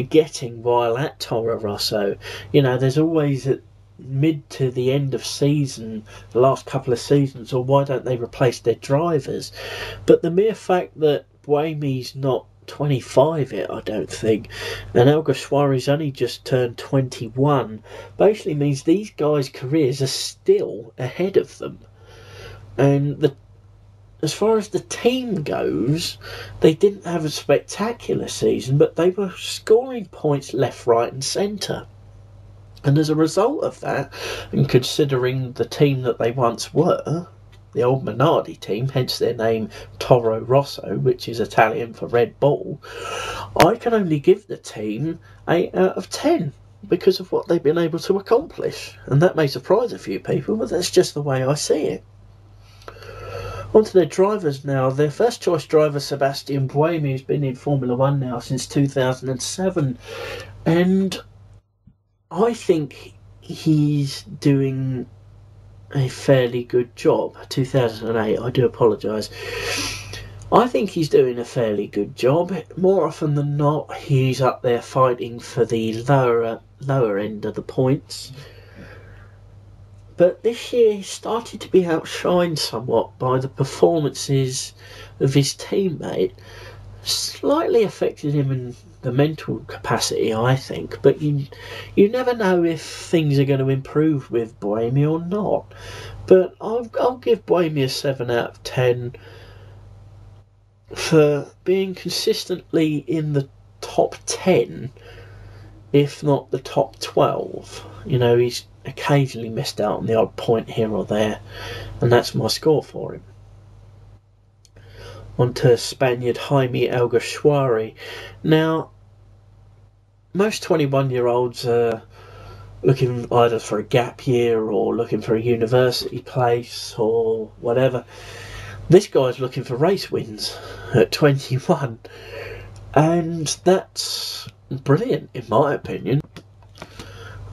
getting while at Toro Rosso. You know, there's always at mid to the end of season, the last couple of seasons, or why don't they replace their drivers? But the mere fact that Buemi's not 25 yet, I don't think, and Alguersuari's only just turned 21, basically means these guys' careers are still ahead of them. And as far as the team goes, they didn't have a spectacular season, but they were scoring points left, right and centre. And as a result of that, and considering the team that they once were, the old Minardi team, hence their name Toro Rosso, which is Italian for Red Bull, I can only give the team 8 out of 10 because of what they've been able to accomplish. And that may surprise a few people, but that's just the way I see it. On to their drivers now. Their first choice driver, Sebastian Buemi, has been in Formula 1 now since 2007. And I think he's doing a fairly good job. 2008, I do apologise. I think he's doing a fairly good job. More often than not, he's up there fighting for the lower end of the points. But this year he started to be outshined somewhat by the performances of his teammate. Slightly affected him in the mental capacity, I think. But you never know if things are going to improve with Buemi or not. But I'll give Buemi a 7 out of 10 for being consistently in the top 10, if not the top 12. You know, he's occasionally missed out on the odd point here or there, and that's my score for him. On to Spaniard Jaime Alguersuari. Now, most 21-year-olds are looking either for a gap year or looking for a university place or whatever. This guy's looking for race wins at 21, and that's brilliant in my opinion.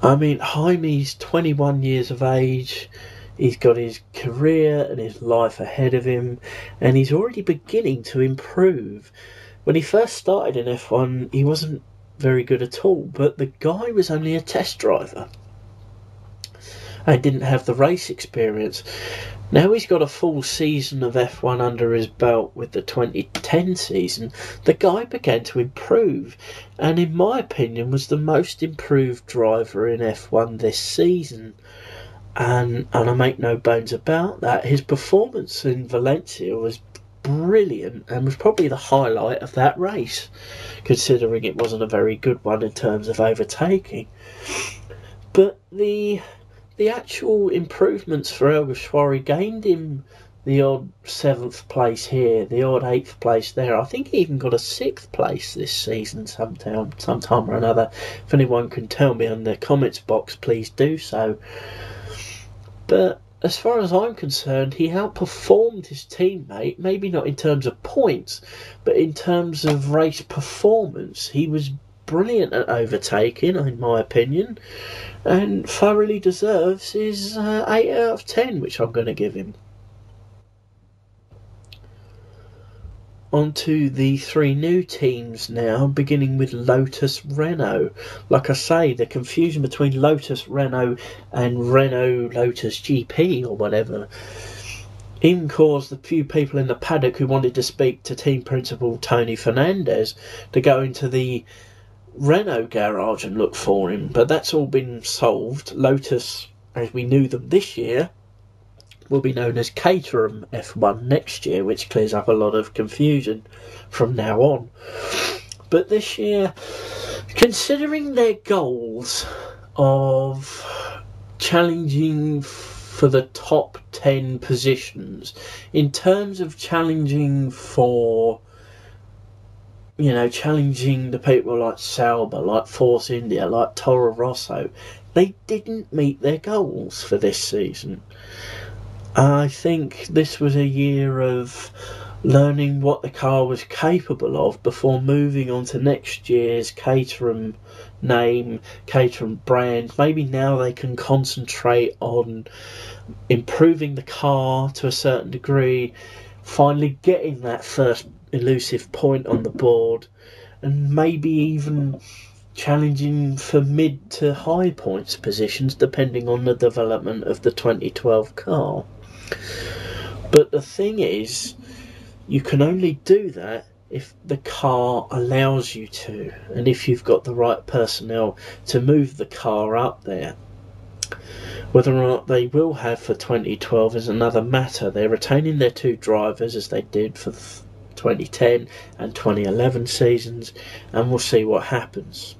I mean, Jaime's 21 years of age, he's got his career and his life ahead of him, and he's already beginning to improve. When he first started in F1, he wasn't very good at all, but the guy was only a test driver and didn't have the race experience. Now he's got a full season of F1 under his belt with the 2010 season. The guy began to improve, and in my opinion was the most improved driver in F1 this season. And I make no bones about that. His performance in Valencia was brilliant and was probably the highlight of that race, considering it wasn't a very good one in terms of overtaking. But the actual improvements for Alguersuari gained him the odd 7th place here, the odd 8th place there. I think he even got a 6th place this season sometime or another. If anyone can tell me in the comments box, please do so. But as far as I'm concerned, he outperformed his teammate, maybe not in terms of points, but in terms of race performance. He was brilliant at overtaking, in my opinion, and thoroughly deserves his 8 out of 10, which I'm going to give him. On to the 3 new teams now, beginning with Lotus Renault. Like I say, the confusion between Lotus Renault and Renault Lotus GP or whatever even caused the few people in the paddock who wanted to speak to team principal Tony Fernandez to go into the Renault garage and look for him, but that's all been solved. Lotus, as we knew them this year, will be known as Caterham F1 next year, which clears up a lot of confusion from now on. But this year, considering their goals of challenging for the top 10 positions, in terms of challenging for, you know, challenging the people like Sauber, like Force India, like Toro Rosso, they didn't meet their goals for this season. I think this was a year of learning what the car was capable of before moving on to next year's Caterham name, Caterham brand. Maybe now they can concentrate on improving the car to a certain degree, finally getting that first elusive point on the board, and maybe even challenging for mid to high points positions depending on the development of the 2012 car. But the thing is, you can only do that if the car allows you to, and if you've got the right personnel to move the car up there. Whether or not they will have for 2012 is another matter. They're retaining their 2 drivers as they did for the 2010 and 2011 seasons, and we'll see what happens.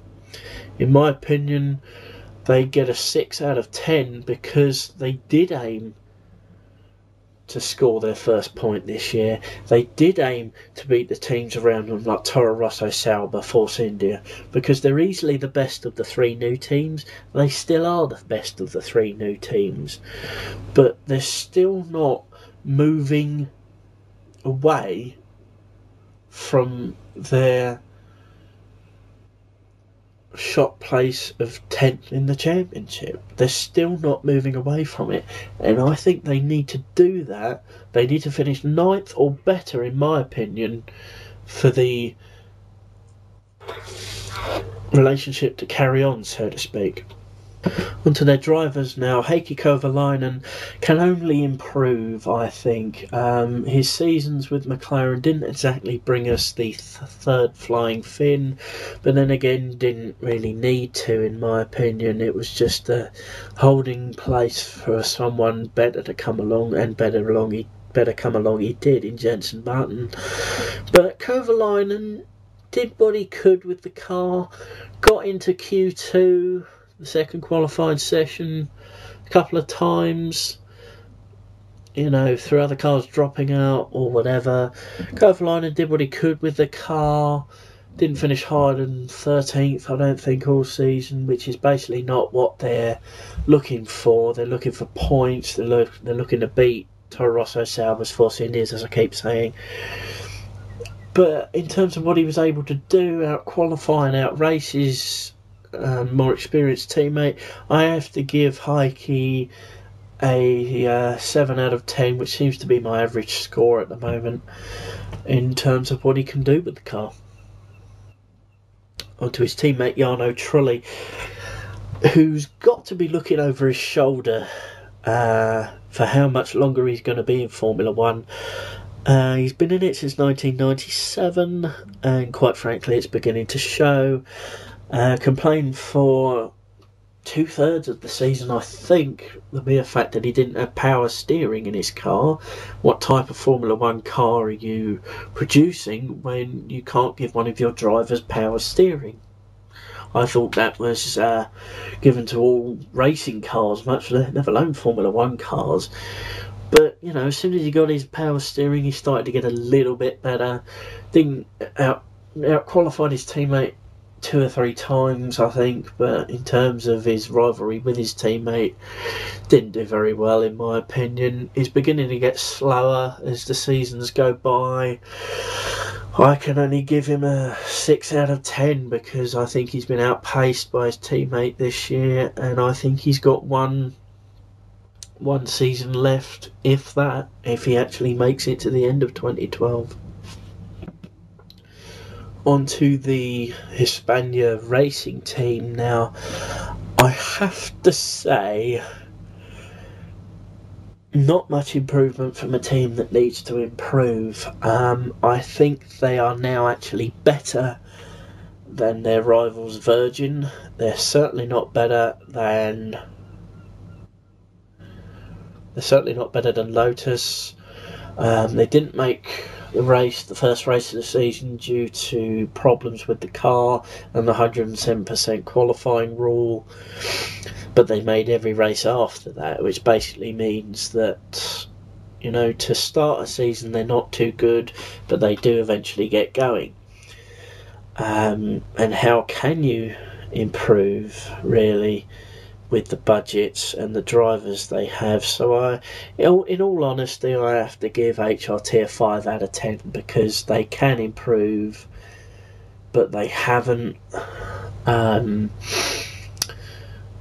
In my opinion, they get a 6 out of 10 because they did aim to score their first point this year. They did aim to beat the teams around them like Toro Rosso, Sauber, Force India, because they're easily the best of the 3 new teams. They still are the best of the 3 new teams, but they're still not moving away from their shot place of 10th in the championship. They're still not moving away from it, and I think they need to do that. They need to finish 9th or better, in my opinion, for the relationship to carry on, so to speak. Onto their drivers now. Heikki Kovalainen can only improve, I think. His seasons with McLaren didn't exactly bring us the third flying fin, but then again didn't really need to, in my opinion. It was just a holding place for someone better to come along, and better come along he did in Jenson Button. But Kovalainen did what he could with the car, got into Q2, the second qualifying session, a couple of times, you know, through other cars dropping out or whatever. Kovalainen did what he could with the car, didn't finish higher than 13th, I don't think, all season, which is basically not what they're looking for. They're looking for points, they're looking to beat Toro Rosso, Sauber's, Force Indias, as I keep saying. But in terms of what he was able to do, out qualifying, out races, more experienced teammate, I have to give Heikki a 7 out of 10, which seems to be my average score at the moment in terms of what he can do with the car. Onto his teammate Jarno Trulli, who's got to be looking over his shoulder for how much longer he's going to be in Formula 1. He's been in it since 1997, and quite frankly it's beginning to show. Complained for 2/3 of the season, I think, the mere fact that he didn't have power steering in his car. What type of Formula 1 car are you producing when you can't give one of your drivers power steering? I thought that was given to all racing cars, much never alone Formula 1 cars. But, you know, as soon as he got his power steering, he started to get a little bit better. Didn't out-qualified his teammate 2 or 3 times, I think, but in terms of his rivalry with his teammate, didn't do very well, in my opinion. He's beginning to get slower as the seasons go by. I can only give him a 6 out of 10 because I think he's been outpaced by his teammate this year, and I think he's got one season left, if that, if he actually makes it to the end of 2012. Onto the Hispania racing team now. I have to say, not much improvement from a team that needs to improve. I think they are now actually better than their rivals Virgin. They're certainly not better than Lotus. They didn't make the first race of the season, due to problems with the car and the 107% qualifying rule, but they made every race after that, which basically means that, you know, to start a season they're not too good, but they do eventually get going. And how can you improve, really, with the budgets and the drivers they have? So in all honesty, I have to give HRT a 5 out of 10 because they can improve, but they haven't.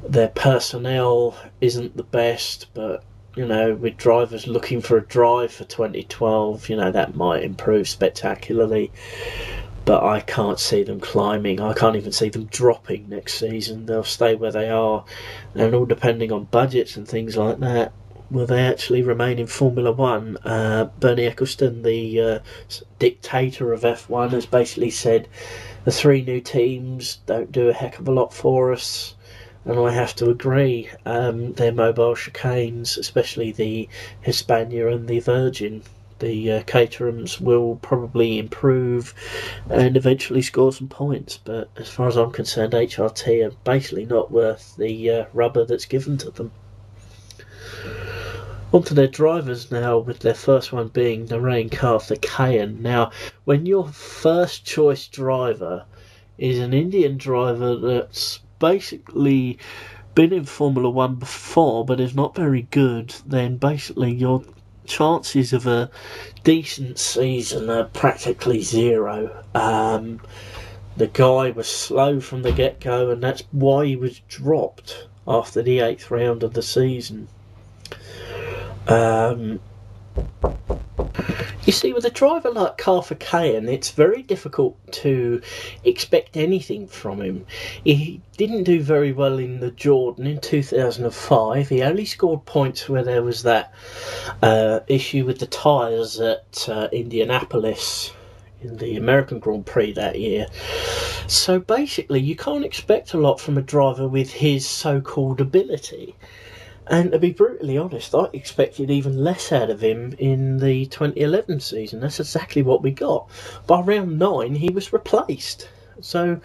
Their personnel isn't the best, but you know, with drivers looking for a drive for 2012, you know, that might improve spectacularly. But I can't see them climbing. I can't even see them dropping next season. They'll stay where they are. And all depending on budgets and things like that, will they actually remain in Formula One? Bernie Ecclestone, the dictator of F1, has basically said the 3 new teams don't do a heck of a lot for us. And I have to agree. Their mobile chicanes, especially the Hispania and the Virgin, the Caterhams, will probably improve and eventually score some points. But as far as I'm concerned, HRT are basically not worth the rubber that's given to them. Onto their drivers now, with their first one being Narain Karthikeyan. Now, when your first choice driver is an Indian driver that's basically been in Formula One before but is not very good, then basically your chances of a decent season are practically zero. The guy was slow from the get-go, and that's why he was dropped after the 8th round of the season. You see, with a driver like Karthikeyan, it's very difficult to expect anything from him. He didn't do very well in the Jordan in 2005. He only scored points where there was that issue with the tyres at Indianapolis in the American Grand Prix that year. So basically, you can't expect a lot from a driver with his so-called ability. And to be brutally honest, I expected even less out of him in the 2011 season. That's exactly what we got. By round 9, he was replaced. So,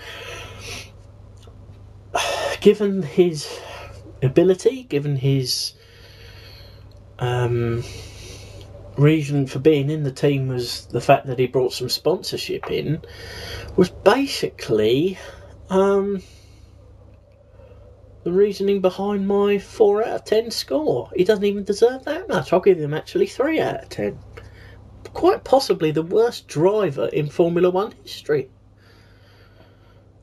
given his ability, given his reason for being in the team was the fact that he brought some sponsorship in, was basically the reasoning behind my 4 out of 10 score. He doesn't even deserve that much. I'll give him actually 3 out of 10. Quite possibly the worst driver in Formula One history.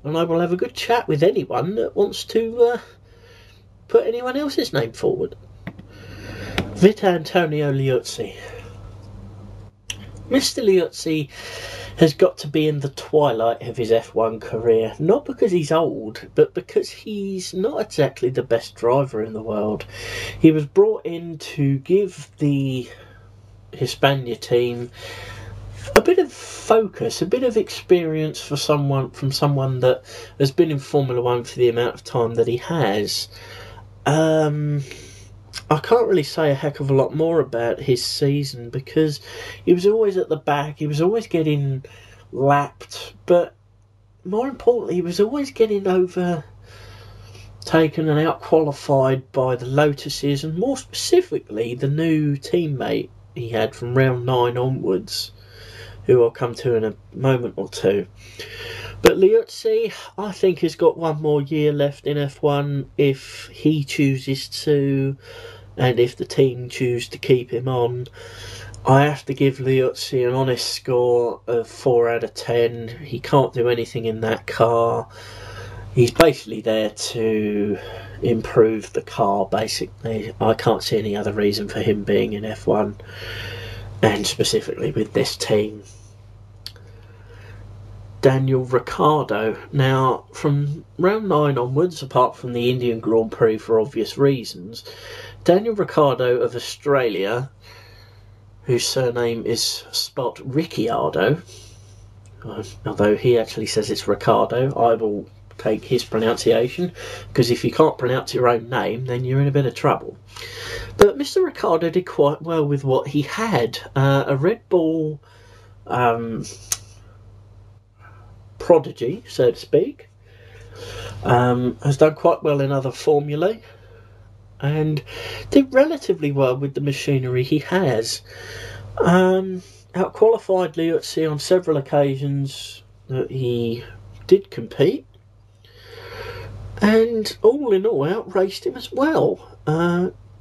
And I will have a good chat with anyone that wants to put anyone else's name forward. Vitantonio Liuzzi. Mr. Liuzzi has got to be in the twilight of his F1 career, not because he's old, but because he's not exactly the best driver in the world. He was brought in to give the Hispania team a bit of focus, a bit of experience for someone that has been in Formula One for the amount of time that he has. I can't really say a heck of a lot more about his season because he was always at the back, he was always getting lapped, but more importantly, he was always getting overtaken and out-qualified by the Lotuses, and more specifically, the new teammate he had from round 9 onwards, who I'll come to in a moment or two. But Liuzzi, I think, has got one more year left in F1 if he chooses to, and if the team choose to keep him on. I have to give Liuzzi an honest score of 4 out of 10. He can't do anything in that car. He's basically there to improve the car, basically. I can't see any other reason for him being in F1, and specifically with this team. Daniel Ricciardo. Now, from round 9 onwards, apart from the Indian Grand Prix for obvious reasons, Daniel Ricciardo of Australia, whose surname is spelt Ricciardo, although he actually says it's Ricciardo, I will take his pronunciation, because if you can't pronounce your own name, then you're in a bit of trouble. But Mr. Ricciardo did quite well with what he had. A Red Bull prodigy, so to speak, has done quite well in other formulae and did relatively well with the machinery he has. Out-qualified Liuzzi on several occasions that he did compete, and all in all out-raced him as well.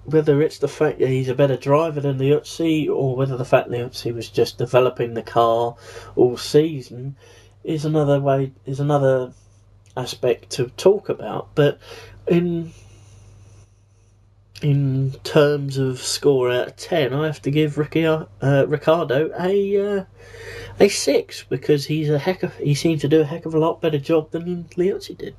Whether it's the fact that he's a better driver than Liuzzi, or whether the fact Liuzzi was just developing the car all season, is another aspect to talk about. But in in terms of score out of 10, I have to give Ricciardo a 6, because he seemed to do a heck of a lot better job than Liuzzi did.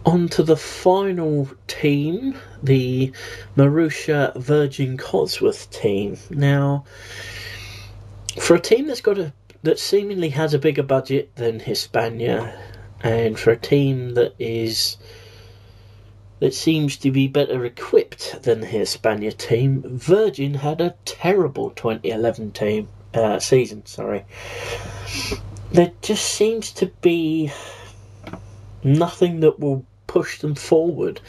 On to the final team, the Marussia Virgin Cosworth team. Now, for a team that seemingly has a bigger budget than Hispania, and for a team that seems to be better equipped than the Hispania team, Virgin had a terrible 2011 season. There just seems to be nothing that will push them forward.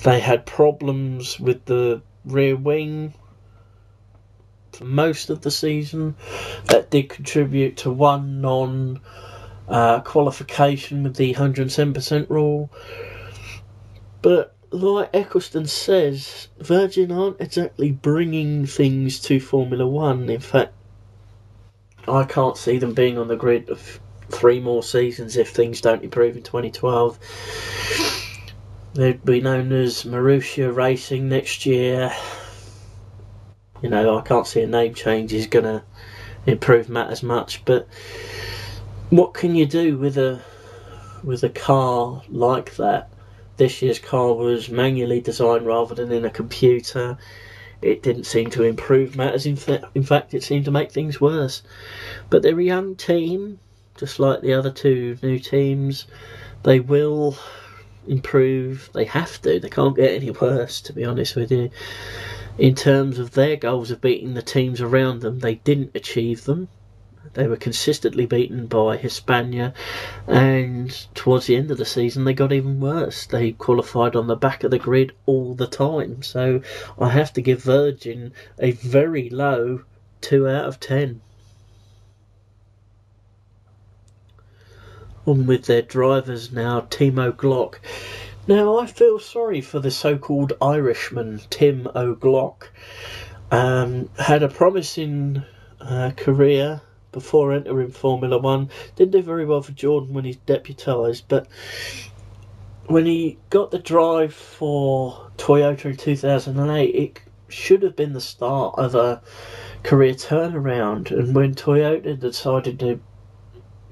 They had problems with the rear wing for most of the season. That did contribute to one non-qualification with the 107% rule. But like Eccleston says, Virgin aren't exactly bringing things to Formula One. In fact, I can't see them being on the grid of 3 more seasons if things don't improve in 2012. They'd be known as Marussia Racing next year. You know, I can't see a name change is going to improve matters much. But what can you do with a car like that? This year's car was manually designed rather than in a computer. It didn't seem to improve matters. In fact, it seemed to make things worse. But they're a young team, just like the other 2 new teams. They will improve. They have to. They can't get any worse, to be honest with you. In terms of their goals of beating the teams around them, they didn't achieve them. They were consistently beaten by Hispania, and towards the end of the season they got even worse. They qualified on the back of the grid all the time. So I have to give Virgin a very low 2 out of 10. On with their drivers now, Timo Glock. Now, I feel sorry for the so-called Irishman, Tim O'Glock. Had a promising career before entering Formula One. Didn't do very well for Jordan when he deputised, but when he got the drive for Toyota in 2008, it should have been the start of a career turnaround. And when Toyota decided to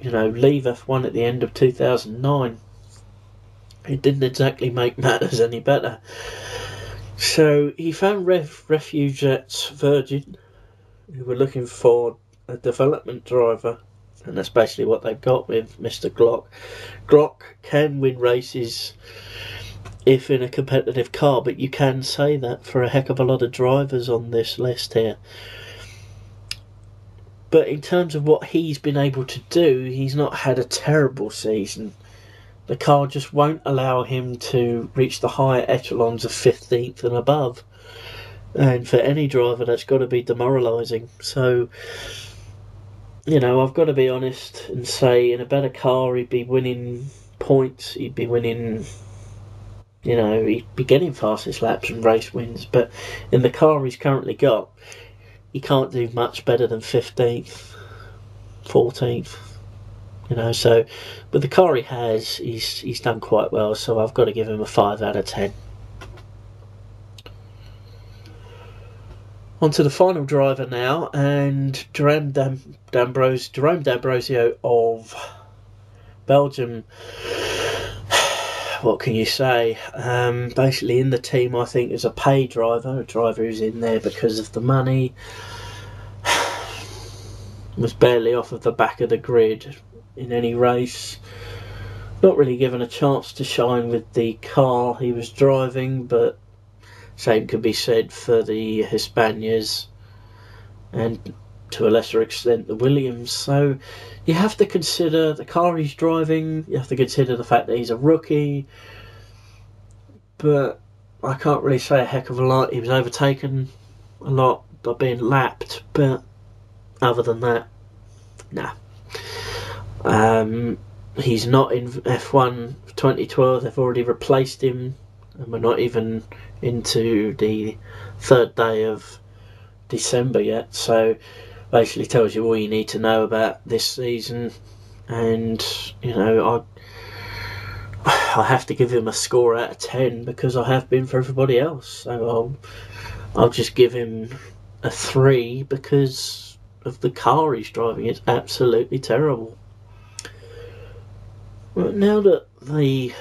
leave F1 at the end of 2009, it didn't exactly make matters any better. So he found refuge at Virgin, who were looking for a development driver, and that's basically what they've got with Mr. Glock. Glock can win races if in a competitive car, but you can say that for a heck of a lot of drivers on this list here. But in terms of what he's been able to do, he's not had a terrible season. The car just won't allow him to reach the higher echelons of 15th and above. And for any driver, that's got to be demoralising. So, I've got to be honest and say, in a better car, he'd be winning points. He'd be winning, he'd be getting fastest laps and race wins. But in the car he's currently got, he can't do much better than 15th, 14th, so with the car he has, he's done quite well, so I've got to give him a 5 out of 10. On to the final driver now, and Jerome D'Ambrosio of Belgium. What can you say? Basically in the team, I think, is a pay driver, a driver who's in there because of the money. Was barely off of the back of the grid in any race. Not really given a chance to shine with the car he was driving, but same could be said for the Hispanias and to a lesser extent the Williams. So you have to consider the car he's driving, you have to consider the fact that he's a rookie, but I can't really say a heck of a lot. He was overtaken a lot by being lapped, but other than that, nah. He's not in F1 2012, they've already replaced him, and we're not even into the 3rd day of December yet, so basically tells you all you need to know about this season. And I have to give him a score out of 10 because I have been for everybody else. So I'll just give him a 3 because of the car he's driving. It's absolutely terrible. Well, now that the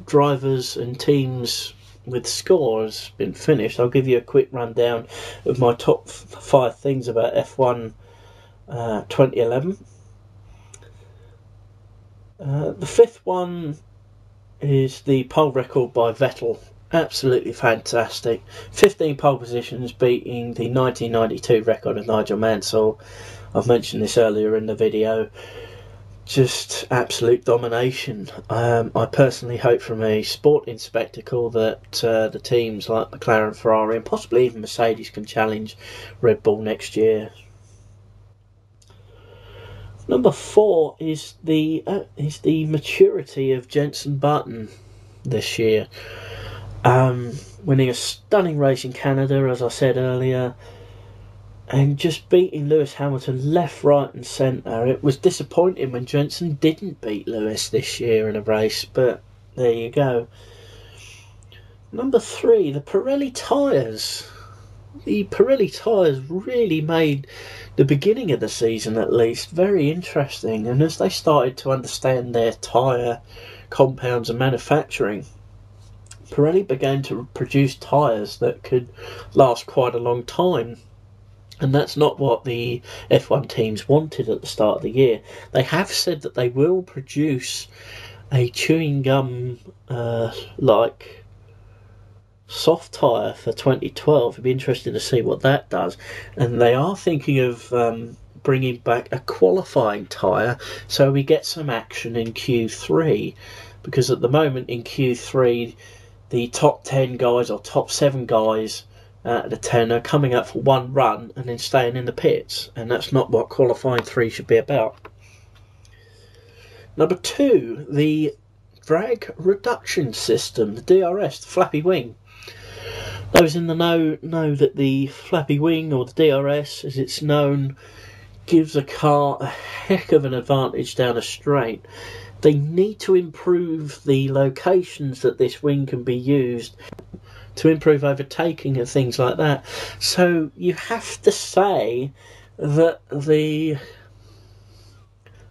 drivers and teams with scores been finished, I'll give you a quick rundown of my top 5 things about F1 2011. The fifth one is the pole record by Vettel. Absolutely fantastic. 15 pole positions, beating the 1992 record of Nigel Mansell. I've mentioned this earlier in the video. Just absolute domination. I personally hope from a sporting spectacle that the teams like McLaren, Ferrari and possibly even Mercedes can challenge Red Bull next year. Number 4 is the maturity of Jenson Button this year. Winning a stunning race in Canada, as I said earlier, and just beating Lewis Hamilton left, right and centre. It was disappointing when Jenson didn't beat Lewis this year in a race, but there you go. Number 3, the Pirelli tyres. The Pirelli tyres really made the beginning of the season, at least, very interesting, and as they started to understand their tyre compounds and manufacturing, Pirelli began to produce tyres that could last quite a long time. And that's not what the F1 teams wanted at the start of the year. They have said that they will produce a chewing gum like soft tyre for 2012. It'd be interesting to see what that does. And they are thinking of bringing back a qualifying tyre so we get some action in Q3. Because at the moment in Q3, the top 10 guys or top 7 guys out of the 10 are coming up for one run and then staying in the pits, and that's not what qualifying 3 should be about. Number 2, the drag reduction system, the DRS, the flappy wing. Those in the know that the flappy wing, or the DRS as it's known, gives a car a heck of an advantage down a straight. They need to improve the locations that this wing can be used to improve overtaking and things like that. So you have to say that the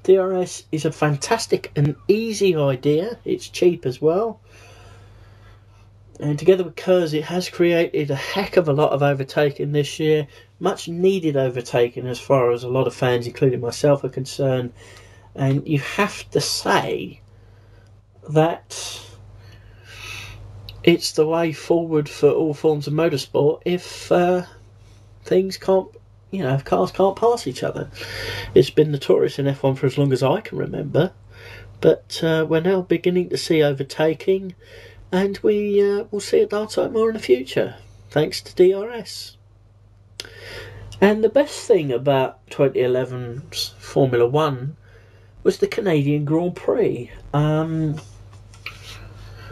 DRS is a fantastic and easy idea. It's cheap as well. And together with KERS, it has created a heck of a lot of overtaking this year. Much needed overtaking as far as a lot of fans, including myself, are concerned. And you have to say that it's the way forward for all forms of motorsport if things can't, if cars can't pass each other. It's been notorious in F1 for as long as I can remember, but we're now beginning to see overtaking, and we will see it dart out more in the future, thanks to DRS. And the best thing about 2011's Formula 1 was the Canadian Grand Prix.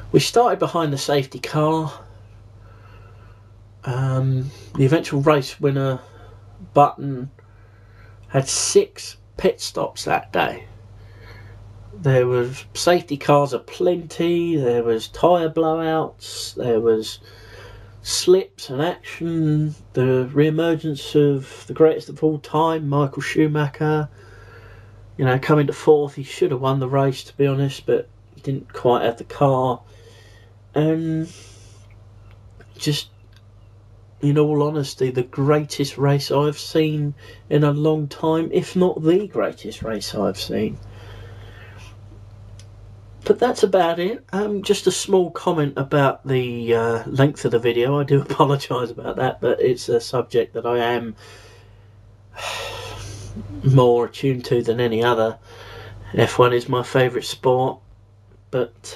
We started behind the safety car. The eventual race winner, Button, had 6 pit stops that day. There was safety cars aplenty, there was tyre blowouts, there was slips and action, the re-emergence of the greatest of all time, Michael Schumacher, coming to 4th. He should have won the race, to be honest, but he didn't quite have the car. And just, in all honesty, the greatest race I've seen in a long time, if not the greatest race I've seen. But that's about it. Just a small comment about the length of the video. I do apologise about that, but it's a subject that I am more attuned to than any other. F1 is my favourite sport, but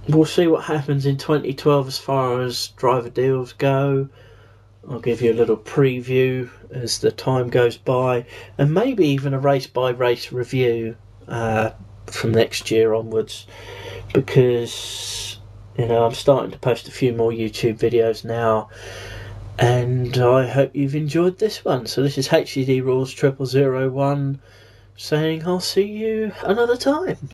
we'll see what happens in 2012 as far as driver deals go. I'll give you a little preview as the time goes by, and maybe even a race by race review from next year onwards, because I'm starting to post a few more YouTube videos now, and I hope you've enjoyed this one. So this is HCD Rules 0001 saying I'll see you another time.